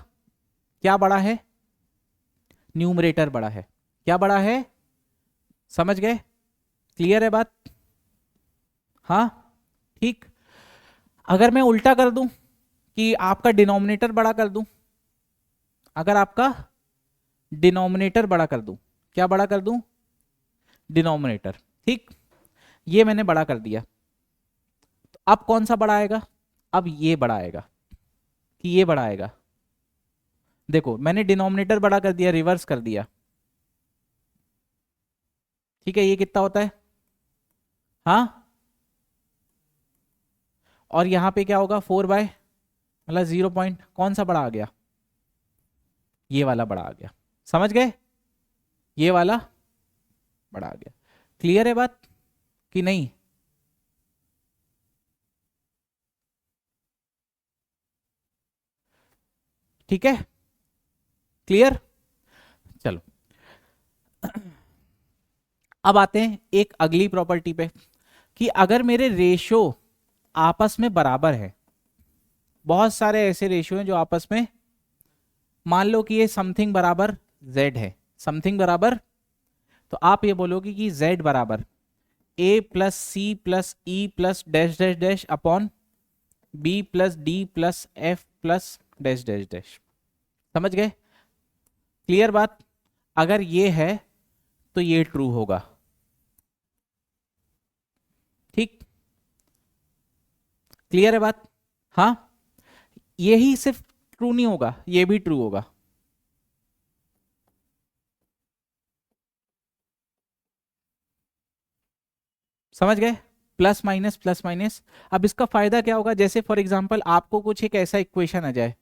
क्या बड़ा है? न्यूमरेटर बड़ा है। क्या बड़ा है? समझ गए? क्लियर है बात? हाँ, ठीक। अगर मैं उल्टा कर दूं कि आपका डिनोमिनेटर बड़ा कर दूं, अगर आपका डिनोमिनेटर बड़ा कर दूं, क्या बड़ा कर दूं? डिनोमिनेटर। ठीक, ये मैंने बड़ा कर दिया, तो अब कौन सा बड़ा आएगा? अब ये बड़ा आएगा कि ये बड़ा आएगा? देखो मैंने डिनोमिनेटर बड़ा कर दिया, रिवर्स कर दिया। ठीक है, ये कितना होता है? हाँ, और यहां पे क्या होगा? 4 बाय मतलब 0 पॉइंट, कौन सा बड़ा आ गया? ये वाला बड़ा आ गया। समझ गए? ये वाला बड़ा आ गया। क्लियर है बात कि नहीं? ठीक है, क्लियर। चलो अब आते हैं एक अगली प्रॉपर्टी पे कि अगर मेरे रेशियो आपस में बराबर है, बहुत सारे ऐसे रेशियो हैं जो आपस में, मान लो कि ये समथिंग बराबर z है, समथिंग बराबर, तो आप ये बोलोगे कि z बराबर a plus C plus E plus dash dash dash upon B plus D plus F plus dash dash dash. समझ गए? क्लियर बात? अगर ये है तो ये ट्रू होगा। ठीक, क्लियर है बात? हाँ, यही सिर्फ ट्रू नहीं होगा, ये भी ट्रू होगा। समझ गए? Plus minus plus minus. अब इसका फायदा क्या होगा? जैसे फॉर एग्जांपल आपको कुछ एक ऐसा इक्वेशन आ जाए,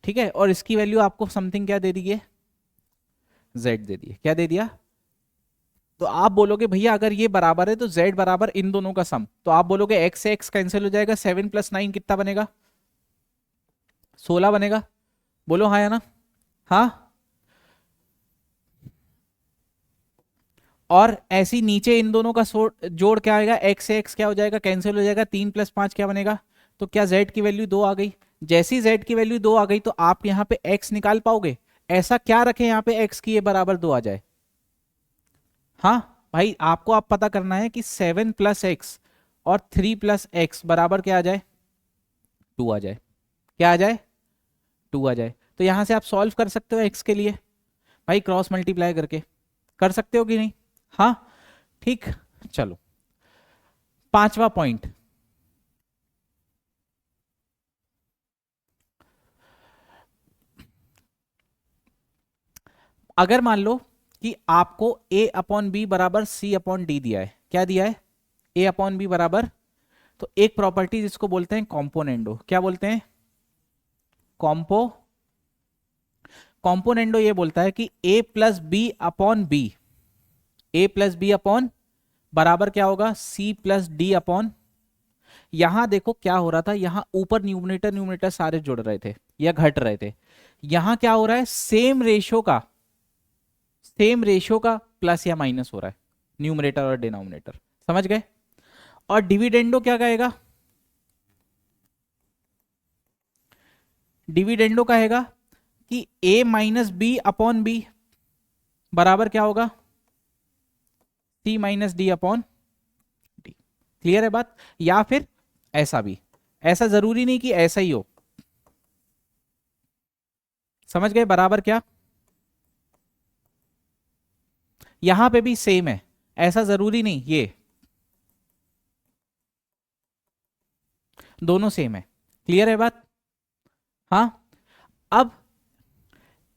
ठीक है, और इसकी वैल्यू आपको समथिंग क्या दे दी है? z दे दी है। क्या दे दिया? तो आप बोलोगे भैया अगर ये बराबर है तो z बराबर इन दोनों का सम, तो आप बोलोगे x से x कैंसिल हो जाएगा, 7 + 9 कितना बनेगा? 16 बनेगा। बोलो हाँ या ना। हाँ, और ऐसी नीचे इन दोनों का जोड़ क्या आएगा? x से x क्या हो जाएगा? कैंसिल हो जाएगा। 3 + 5 क्या बनेगा? तो क्या z की वैल्यू 2 आ गई? जैसी z की वैल्यू 2 आ गई तो आप यहाँ पे x निकाल पाओगे? ऐसा क्या रखें यहाँ पे x की ये बराबर 2 आ जाए? हाँ भाई, आपको आप पता करना है कि 7 + x और 3 + x बराबर क्या आ जाए? 2 आ जाए। क्या आ जाए? 2 आ जाए। तो यहां से आप सॉल्व कर सकते हो x के लिए भाई, क्रॉस मल्टीप्लाई करके। कर सकते हो कि नहीं? हाँ, ठीक। चलो, पांचवा पॉइंट, अगर मान लो कि आपको a अपॉन बी बराबर c अपॉन डी दिया है। क्या दिया है? a अपॉन बी बराबर, तो एक प्रॉपर्टी जिसको बोलते हैं कॉम्पोनेंडो, क्या बोलते हैं? कॉम्पोनेंडो ये बोलता है कि a plus B upon B, a plus B upon बराबर क्या होगा? c प्लस डी अपॉन, यहां देखो क्या हो रहा था, यहां ऊपर न्यूमरेटर न्यूमरेटर सारे जुड़ रहे थे या घट रहे थे, यहां क्या हो रहा है? सेम रेशियो का प्लस या माइनस हो रहा है, न्यूमरेटर और डिनोमिनेटर। समझ गए? और डिविडेंडो क्या कहेगा? डिविडेंडो कहेगा कि a minus b upon B बराबर क्या होगा? c minus d upon d. Clear है बात? या फिर ऐसा भी, ऐसा जरूरी नहीं कि ऐसा ही हो। समझ गए बराबर क्या? यहां पे भी सेम है, ऐसा जरूरी नहीं, ये दोनों सेम है। क्लियर है बात? हाँ। अब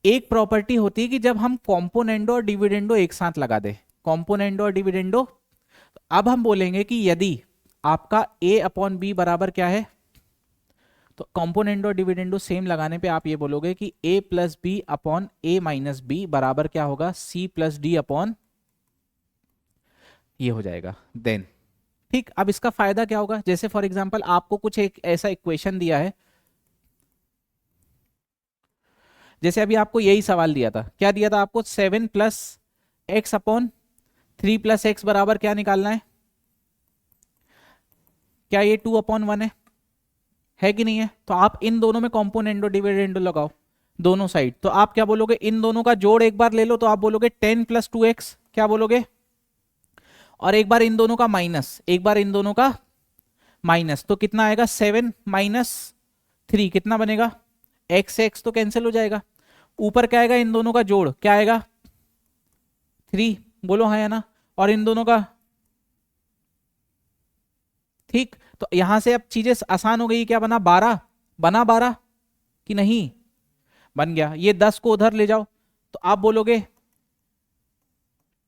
एक प्रॉपर्टी होती है कि जब हम कॉम्पोनेंडो और डिविडेंडो एक साथ लगा दे, कॉम्पोनेंडो और डिविडेंडो, तो अब हम बोलेंगे कि यदि आपका a अपॉन बी बराबर क्या है, तो कॉम्पोनेंडो और डिविडेंडो सेम लगाने पे आप ये बोलोगे कि a plus B upon a minus b बराबर क्या होगा? c प्लस डी अपॉन, ये हो जाएगा देन। ठीक, अब इसका फायदा क्या होगा? जैसे फॉर एग्जांपल आपको कुछ एक ऐसा इक्वेशन दिया है, जैसे अभी आपको यही सवाल दिया था, क्या दिया था आपको? 7 plus X upon 3 plus x बराबर क्या निकालना है? क्या ये 2 अपॉन 1 है कि नहीं है? तो आप इन दोनों में कॉम्पोनेंडो डिविडेंडो लगाओ दोनों साइड, तो आप क्या बोलोगे? इन दोनों का जोड़ एक बार ले लो, तो आप बोलोगे 10 प्लस 2x, क्या बोलोगे? और एक बार इन दोनों का माइनस, एक बार इन दोनों का माइनस, तो कितना आएगा? 7 माइनस 3 कितना बनेगा? एक्स से एक्स तो कैंसिल हो जाएगा, ऊपर क्या आएगा? इन दोनों का जोड़ क्या आएगा? 3, बोलो हाँ या ना? और इन दोनों का, ठीक, तो यहां से अब चीजें आसान हो गई। क्या बना? 12 बना, 12 कि नहीं? बन गया। ये 10 को उधर ले जाओ, तो आप बोलोगे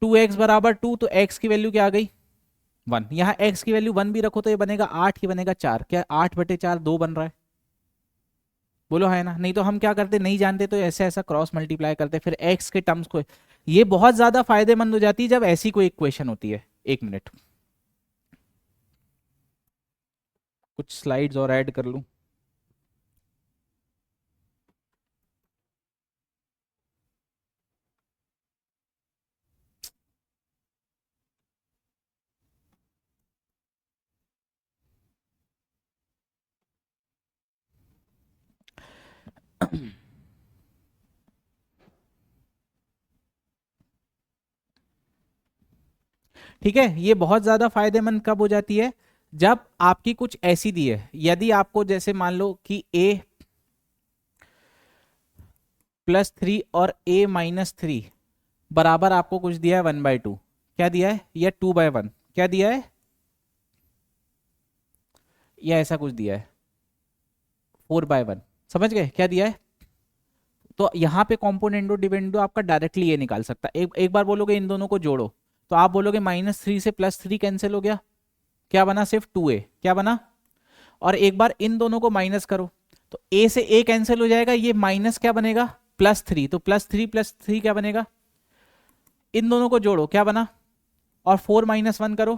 2x बराबर 2, तो x की वैल्यू क्या आ गई? 1। यहां x की वैल्यू 1 भी रखो तो ये बनेगा 8 ही बनेगा 4। क्या 8/4 2 बन रहा है? बोलो है ना? नहीं तो हम क्या करते, नहीं जानते तो ऐसे ऐसा क्रॉस मल्टीप्लाई करते, फिर x के टर्म्स को। ये बहुत ज्यादा फायदेमंद हो जाती है जब ऐसी कोई इक्वेशन होती है। एक मिनट, कुछ स्लाइड्स और ऐड कर लूं। ठीक है, ये बहुत ज्यादा फायदेमंद कब हो जाती है? जब आपकी कुछ ऐसी दी है, यदि आपको जैसे मान लो कि a प्लस 3 और a माइनस 3 बराबर आपको कुछ दिया है 1/2, क्या दिया है? या 2/1 क्या दिया है? या ऐसा कुछ दिया है 4/1। समझ गए क्या दिया है? तो यहाँ पे कॉम्पोनेंडो डिविडेंडो आपका डायरेक्टली ये निकाल सकता है। एक बार बोलोगे इन दोनों को जोड़ो, तो आप बोलोगे -3 से +3 कैंसिल हो गया, क्या बना? सिर्फ 2a, क्या बना? और एक बार इन दोनों को माइनस करो, तो a से a कैंसिल हो जाएगा, ये माइनस क्या बनेगा? +3, तो +3 क्या बनेगा? इन दोनों को जोड़ो, क्या बना? और 4 - 1 करो,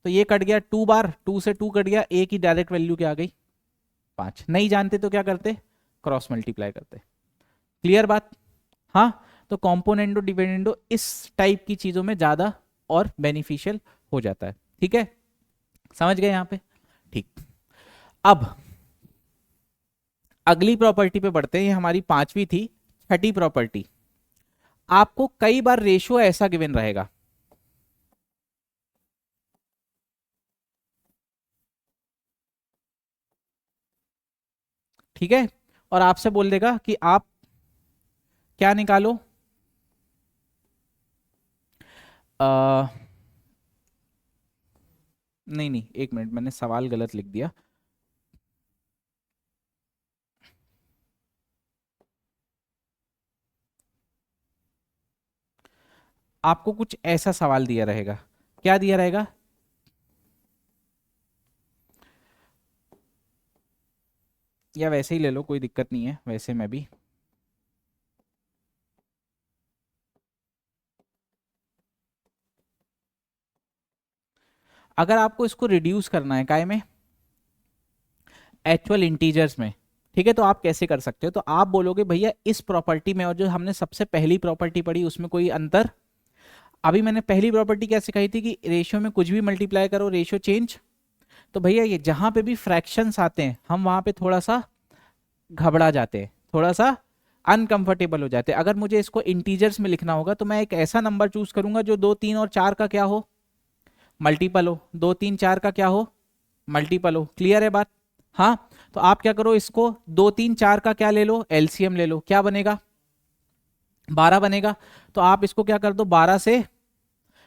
तो ये कट गया 2 बार, 2 से 2 कट गया, a की डायरेक्ट वैल्यू क्या आ गई? 5। नहीं जानते तो क्या करते? क्रॉस मल्टीप्लाई करते। क्लियर बात? हाँ। तो कॉम्पोनेंडो डिविडेंडो इस टाइप की चीजों में ज्यादा और बेनिफिशियल हो जाता है। ठीक है, समझ गए यहाँ पे? ठीक। अब अगली प्रॉपर्टी पे बढ़ते हैं, ये हमारी 5वीं थी। छठी प्रॉपर्टी, आपको कई बार रेशियो ऐसा गिवन रहेगा, ठीक है, और आपसे बोल देगा कि आप क्या निकालो? आ, नहीं नहीं, एक मिनट, मैंने सवाल गलत लिख दिया। आपको कुछ ऐसा सवाल दिया रहेगा, क्या दिया रहेगा, या वैसे ही ले लो, कोई दिक्कत नहीं है, वैसे में भी अगर आपको इसको रिड्यूस करना है काय में, एक्चुअल इंटीजर्स में, ठीक है, तो आप कैसे कर सकते हो, तो आप बोलोगे भैया इस प्रॉपर्टी में और जो हमने सबसे पहली प्रॉपर्टी पढ़ी उसमें कोई अंतर, अभी मैंने पहली प्रॉपर्टी क्या सिखाई थी कि रेशियो में कुछ भी मल्टीप्लाई करो रेशियो चेंज, तो भैया ये जहां पे भी फ्रैक्शंस आते हैं हम वहां पे थोड़ा सा घबरा जाते हैं, थोड़ा सा अनकंफर्टेबल हो जाते हैं। अगर मुझे इसको इंटीजर्स में लिखना होगा तो मैं एक ऐसा नंबर चूज करूंगा जो 2 3 और 4 का क्या हो, मल्टीपल हो, 2 3 4 का क्या हो, मल्टीपल हो। क्लियर है बात? हाँ, तो आप क्या करो, इसको 2 3 4 का क्या ले लो, एलसीएम ले लो, क्या बनेगा, 12 बनेगा। तो आप इसको क्या कर दो, 12 से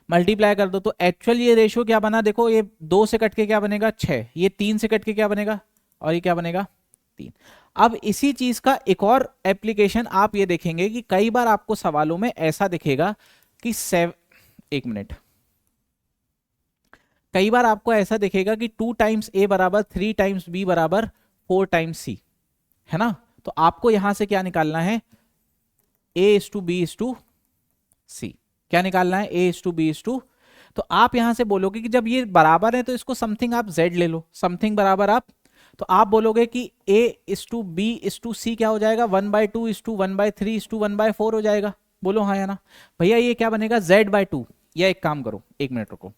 मल्टीप्लाई कर दो, तो एक्चुअल ये रेशियो क्या बना, देखो ये 2 से कट के क्या बनेगा 6, ये 3 से कट के क्या बनेगा, और ये क्या बनेगा 3। अब इसी चीज का एक और एप्लीकेशन आप ये देखेंगे कि कई बार आपको सवालों में ऐसा दिखेगा कि एक मिनट, कई बार आपको ऐसा दिखेगा कि 2 टाइम्स ए बराबर 3 टाइम्स बी बराबर 4 टाइम्स सी, है ना, तो आपको यहां से क्या निकालना है, A is to B is to C, क्या निकालना है, A is to B is to, तो आप यहां से बोलोगे कि जब ये बराबर है तो इसको समथिंग आप z ले लो, समथिंग बराबर आप, तो आप बोलोगे कि a is to B is to C क्या हो जाएगा, 1/2 इज टू 1/3 इज टू 1/4 हो जाएगा। बोलो हाँ या ना भैया, ये क्या बनेगा z/2, या एक काम करो, एक मिनट रुको,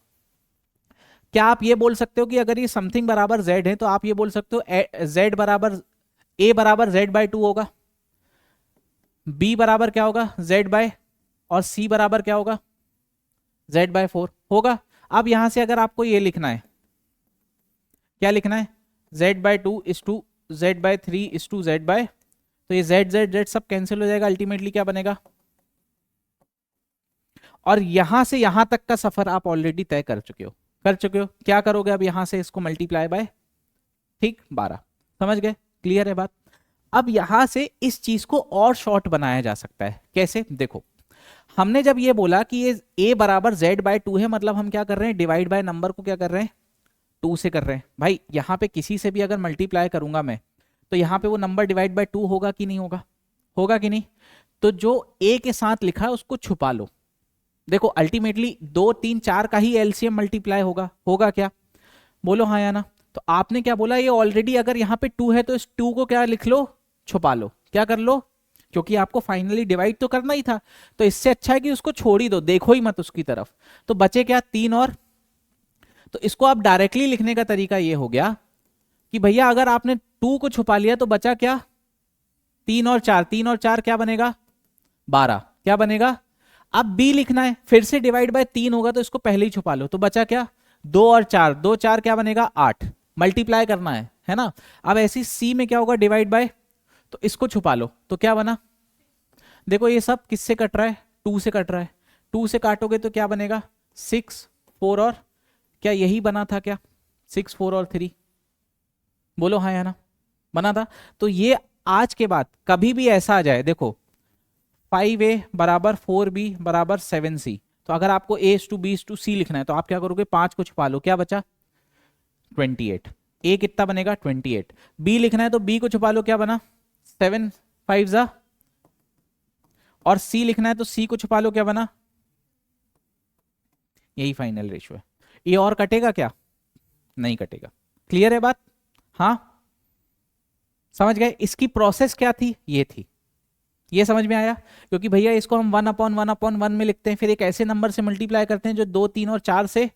क्या आप ये बोल सकते हो कि अगर ये समथिंग बराबर z है तो आप ये बोल सकते हो z बराबर a बराबर z/2 होगा, b बराबर क्या होगा z/ और c बराबर क्या होगा z/4 होगा। अब यहां से अगर आपको ये लिखना है, क्या लिखना है, z/2 is to z/3 is to z/, तो ये z z z सब कैंसिल हो जाएगा, अल्टीमेटली क्या बनेगा, और यहां से यहां तक का सफर आप ऑलरेडी तय कर चुके हो, क्या करोगे अब यहां से इसको मल्टीप्लाई बाय, ठीक 12, समझ गए, क्लियर है बात। अब यहां से इस चीज को और शॉर्ट बनाया जा सकता है, कैसे, देखो हमने जब ये बोला कि ये a बराबर z/2 है, मतलब हम क्या कर रहे हैं, डिवाइड बाय नंबर को क्या कर रहे हैं, 2 से कर रहे हैं। भाई यहां पे किसी से भी अगर मल्टीप्लाई करूंगा मैं, तो यहां पे वो नंबर डिवाइड बाय 2 होगा कि नहीं होगा, होगा कि नहीं, तो जो a के साथ लिखा है उसको छुपा लो, देखो अल्टीमेटली 2 3 4 का ही एलसीएम मल्टीप्लाई होगा, होगा क्या, बोलो हाँ या ना। तो आपने क्या बोला, ये ऑलरेडी अगर यहाँ पे 2 है तो इस 2 को क्या लिख लो, छुपा लो, क्या कर लो, क्योंकि आपको फाइनली डिवाइड तो करना ही था, तो इससे अच्छा है कि उसको छोड़ ही दो, देखो ही मत उसकी तरफ। तो बचे क्या 3 और, तो इसको आप डायरेक्टली लिखने का तरीका ये हो गया कि भैया अगर आपने 2 को छुपा लिया तो बचा क्या 3 और 4, 3 और 4 क्या बनेगा 12, क्या बनेगा। अब b लिखना है, फिर से डिवाइड बाय 3 होगा तो इसको पहले ही छुपा लो, तो बचा क्या 2 और 4, 2 4 क्या बनेगा 8, मल्टीप्लाई करना है ना। अब ऐसी c में क्या होगा डिवाइड बाय, तो इसको छुपा लो, तो क्या बना, देखो ये सब किससे कट रहा है, 2 से कट रहा है, 2 से काटोगे तो क्या बनेगा 6 4 और, क्या यही बना था क्या 6 4 और 3, बोलो हाँ या ना, बना था। तो ये आज के बाद कभी भी ऐसा आ जाए, देखो 5a बराबर 4b बराबर 7c, तो अगर आपको a to b to c लिखना है तो आप क्या करोगे 5 को छुपा लो, क्या बचा 28, a कितना बनेगा 28, b लिखना है तो b को छुपा लो, क्या बना 7 5 जा, और c लिखना है तो c को छुपा लो, क्या बना, यही फाइनल रेशियो है। ये और कटेगा क्या, नहीं कटेगा, क्लियर है बात, हाँ समझ गए, इसकी प्रोसेस क्या थी, ये थी, ये समझ में आया, क्योंकि भैया इसको हम 1/1/1 में लिखते हैं, फिर एक ऐसे नंबर से मल्टीप्लाई करते हैं जो 2 3 और 4 से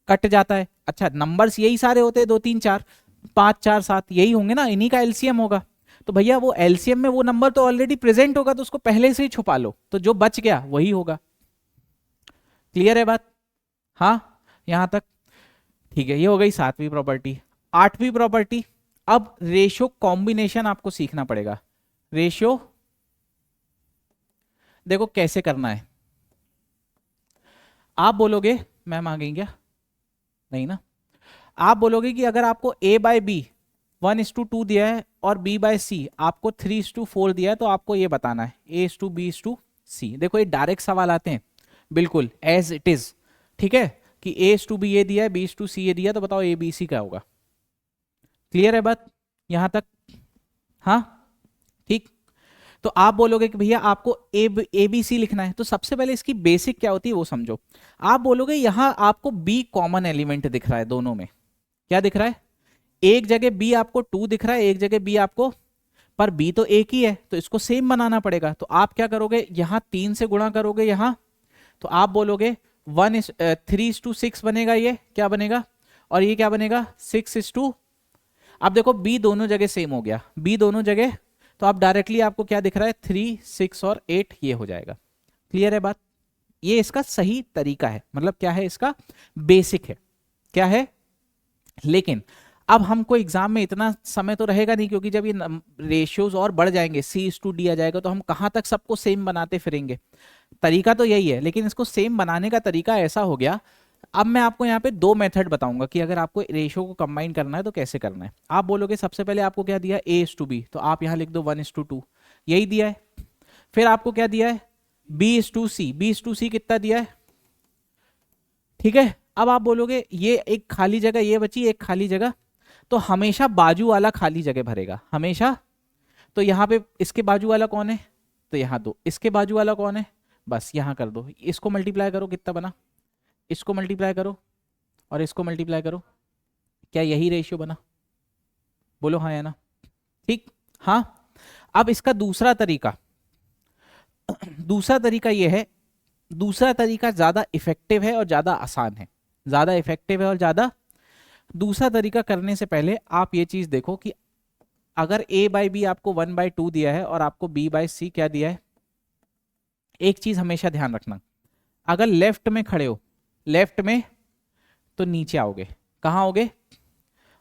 कट जाता है। अच्छा नंबर्स यही सारे होते हैं, 2 3 4 5 4 7 यही होंगे ना, इन्हीं का एलसीएम होगा, तो भैया वो एलसीएम में वो नंबर तो ऑलरेडी प्रेजेंट होगा, तो उसको पहले से ही छुपा लो, तो जो बच गया वही होगा। क्लियर है बात, हाँ यहां तक ठीक है, ये हो गई 7वीं प्रॉपर्टी। 8वीं प्रॉपर्टी, अब रेशियो कॉम्बिनेशन आपको सीखना पड़ेगा। रेशियो देखो कैसे करना है, आप बोलोगे मैम आ गई क्या, नहीं ना, आप बोलोगे कि अगर आपको a/b 1:2 दिया है और b/c आपको 3:4 दिया है, तो आपको ये बताना है a/b/c। देखो ये डायरेक्ट सवाल आते हैं, बिल्कुल एज इट इज, ठीक है, कि ए टू बी ये दिया है, बी टू सी ये दिया, तो बताओ ए बी सी क्या होगा। क्लियर है बात यहां तक? हाँ ठीक। तो आप बोलोगे कि भैया आपको ए बी सी लिखना है, तो सबसे पहले इसकी बेसिक क्या होती है वो समझो। आप बोलोगे यहां आपको बी कॉमन एलिमेंट दिख रहा है, दोनों में क्या दिख रहा है, एक जगह बी आपको 2 दिख रहा है, एक जगह बी आपको, पर बी तो एक ही है तो इसको सेम बनाना पड़ेगा। तो आप क्या करोगे, यहां 3 से गुणा करोगे यहां, तो आप बोलोगे 3:6 बनेगा, ये क्या बनेगा, और ये क्या बनेगा 6:2। अब देखो बी दोनों जगह सेम हो गया, बी दोनों जगह, तो आप डायरेक्टली आपको क्या दिख रहा है 3, 6 और 8 ये हो जाएगा। क्लियर है बात? ये इसका सही तरीका है, मतलब क्या है, इसका बेसिक है, क्या है। लेकिन अब हमको एग्जाम में इतना समय तो रहेगा नहीं, क्योंकि जब ये रेशियोज और बढ़ जाएंगे, C/D आ जाएगा, तो हम कहां तक सबको सेम बनाते फिरेंगे। तरीका तो यही है, लेकिन इसको सेम बनाने का तरीका ऐसा हो गया। अब मैं आपको यहाँ पे 2 मेथड बताऊंगा कि अगर आपको रेशियो को कंबाइन करना है तो कैसे करना है। आप बोलोगे सबसे पहले आपको क्या दिया A/B, तो आप यहाँ लिख दो 1:2, यही दिया है। फिर आपको क्या दिया है B/C, B/C कितना दिया है, ठीक है। अब आप बोलोगे ये एक खाली जगह ये बची, एक खाली जगह, तो हमेशा बाजू वाला खाली जगह भरेगा हमेशा। तो यहाँ पे इसके बाजू वाला कौन है, तो यहाँ 2, इसके बाजू वाला कौन है, बस यहाँ कर दो, इसको मल्टीप्लाई करो, कितना बना, इसको मल्टीप्लाई करो और इसको मल्टीप्लाई करो, क्या यही रेशियो बना, बोलो हाँ या ना, ठीक। हाँ, अब इसका दूसरा तरीका, दूसरा तरीका ये है, दूसरा तरीका ज्यादा इफेक्टिव है और ज्यादा आसान है, ज्यादा इफेक्टिव है और ज्यादा। दूसरा तरीका करने से पहले आप ये चीज देखो कि अगर A/B आपको 1/2 दिया है और आपको B/C क्या दिया है, एक चीज हमेशा ध्यान रखना, अगर लेफ्ट में खड़े हो, लेफ्ट में तो नीचे आओगे, कहाँ आओगे,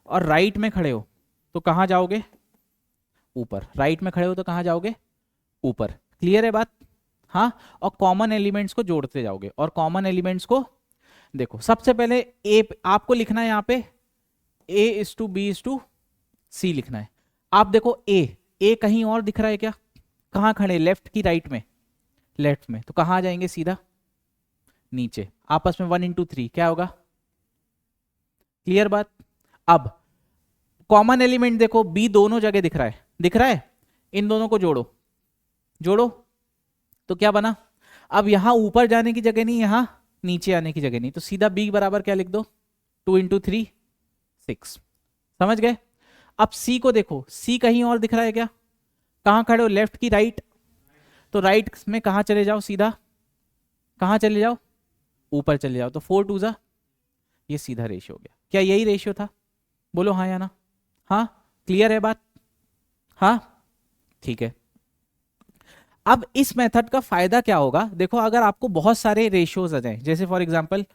और राइट में खड़े हो तो कहाँ जाओगे, ऊपर, राइट में खड़े हो तो कहाँ जाओगे, ऊपर। क्लियर है बात? हाँ, और कॉमन एलिमेंट्स को जोड़ते जाओगे, और कॉमन एलिमेंट्स को देखो, सबसे पहले ए आपको लिखना है यहाँ पे A/B/C लिखना है। आप देखो ए कहीं और दिख रहा है क्या, कहाँ खड़े, लेफ्ट की राइट में, लेफ्ट में, तो कहाँ आ जाएंगे, सीधा नीचे, आपस में 1 × 3 क्या होगा। क्लियर बात? अब कॉमन एलिमेंट देखो बी दोनों जगह दिख रहा है, दिख रहा है, इन दोनों को जोड़ो, जोड़ो, तो क्या बना, अब यहां ऊपर जाने की जगह नहीं, यहां नीचे आने की जगह नहीं, तो सीधा बी बराबर क्या लिख दो 2 × 3 6। समझ गए? अब सी को देखो, सी कहीं और दिख रहा है क्या, कहां खड़े हो, लेफ्ट की राइट, तो राइट में कहां चले जाओ, सीधा कहां चले जाओ, ऊपर चले जाओ, तो 4 2 ये सीधा रेशियो हो गया। क्या यही रेशियो था, बोलो हाँ या ना। हाँ, क्लियर है बात? हाँ ठीक है। अब इस मेथड का फायदा क्या होगा, देखो अगर आपको बहुत सारे रेशियोज आ जाए, जैसे फॉर एग्जांपल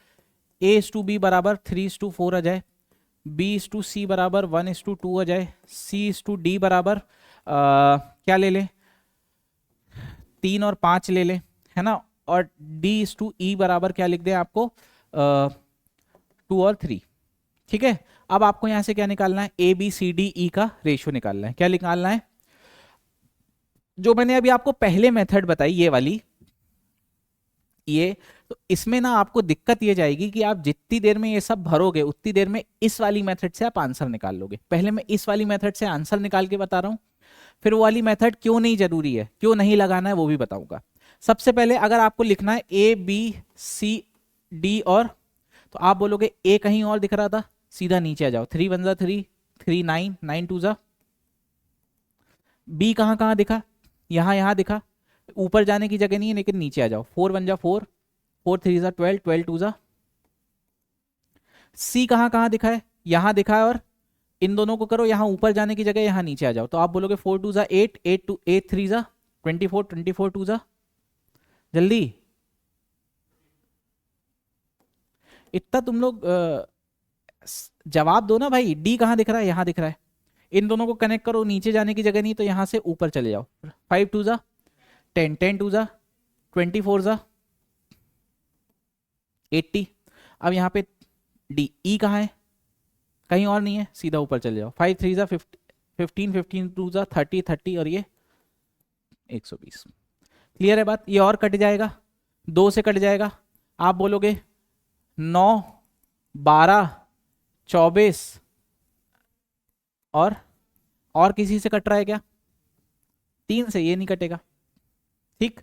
A/B बराबर 3:4 आ जाए, B/C बराबर 1:2 आ जाए, C/D बराबर क्या ले ले 3 और 5 ले ले, है ना, और D/E बराबर क्या लिख दे आपको 2 और 3। ठीक है, अब आपको यहां से क्या निकालना है, ABCDE का रेशियो निकालना है। क्या निकालना है, जो मैंने अभी आपको पहले मेथड बताई ये वाली, ये तो इसमें ना आपको दिक्कत ये जाएगी कि आप जितनी देर में ये सब भरोगे उतनी देर में इस वाली मेथड से आप आंसर निकाल लोगे। पहले मैं इस वाली मेथड से आंसर निकाल के बता रहा हूं, फिर वो वाली मेथड क्यों नहीं जरूरी है, क्यों नहीं लगाना है, वो भी बताऊंगा। सबसे पहले अगर आपको लिखना है ABCD, और तो आप बोलोगे ए कहीं और दिख रहा था, सीधा नीचे आ जाओ, 3 1 3 3 9 9 2 बी कहाँ कहाँ दिखा, यहां दिखा, ऊपर जाने की जगह नहीं है, लेकिन नीचे आ जाओ, 4 1 4 4 3 12 12 2 सी कहाँ कहाँ दिखा है, यहां दिखा है, और इन दोनों को करो, यहां ऊपर जाने की जगह यहां नीचे आ जाओ, तो आप बोलोगे 4 2 8 8 2 8 3 24 24 2 जल्दी, इतना तुम लोग जवाब दो ना भाई। डी कहाँ दिख रहा है, यहां दिख रहा है, इन दोनों को कनेक्ट करो, नीचे जाने की जगह नहीं, तो यहां से ऊपर चले जाओ, 5 2 10 10 2 24 80। अब यहाँ पे डी ई कहाँ है, कहीं और नहीं है, सीधा ऊपर चले जाओ, 5 3 15 15 2 30 30 और ये 120। क्लियर है बात? ये और कट जाएगा, 2 से कट जाएगा, आप बोलोगे 9, 12, 24 और किसी से कट रहा है क्या? 3 से ये नहीं कटेगा। ठीक,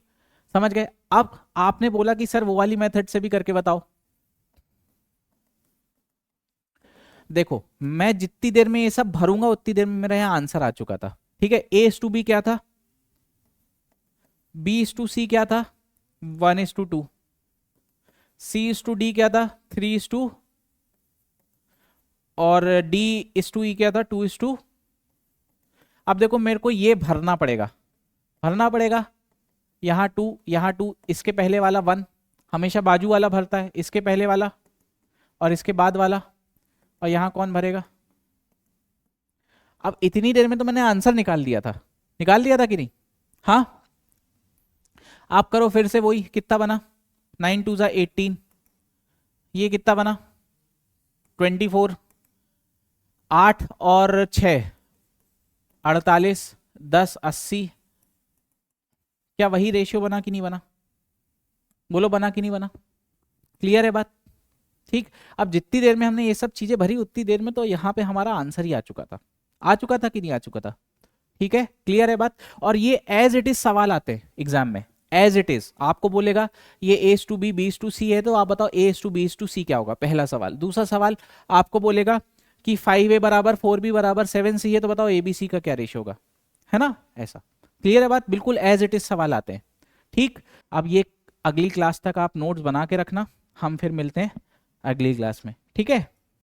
समझ गए? अब आपने बोला कि सर वो वाली मेथड से भी करके बताओ। देखो मैं जितनी देर में ये सब भरूंगा उतनी देर में मेरा यहाँ आंसर आ चुका था। ठीक है, ए इज टू बी क्या था, बी इज टू सी क्या था, 1:2, सी इज टू डी क्या था, 3:2, और डी इज टू ई क्या था, 2:2। अब देखो मेरे को ये भरना पड़ेगा, भरना पड़ेगा। यहाँ 2, यहाँ 2, इसके पहले वाला 1, हमेशा बाजू वाला भरता है, इसके पहले वाला और इसके बाद वाला, और यहाँ कौन भरेगा? अब इतनी देर में तो मैंने आंसर निकाल दिया था, निकाल दिया था कि नहीं? हाँ, आप करो फिर से वही। कितना बना? 9 2 18, ये कितना बना? 24, 8 और 6 48, 10 80। क्या वही रेशियो बना कि नहीं बना? बोलो बना कि नहीं बना? क्लियर है बात? ठीक, अब जितनी देर में हमने ये सब चीजें भरी उतनी देर में तो यहाँ पे हमारा आंसर ही आ चुका था। आ चुका था कि नहीं आ चुका था? ठीक है, क्लियर है बात? और ये एज इट इज सवाल आते हैं एग्जाम में, एज इट इज। आपको बोलेगा ये A is to B, B is to C है, तो आप बताओ A is to B is to C क्या होगा, पहला सवाल। दूसरा सवाल आपको बोलेगा कि 5A बराबर 4B बराबर 7C है, तो बताओ ए बी सी का क्या रेशियो होगा, है ना? ऐसा क्लियर है बात? बिल्कुल एज इट इज सवाल आते हैं। ठीक, अब ये अगली क्लास तक आप नोट्स बना के रखना, हम फिर मिलते हैं अगली क्लास में। ठीक है।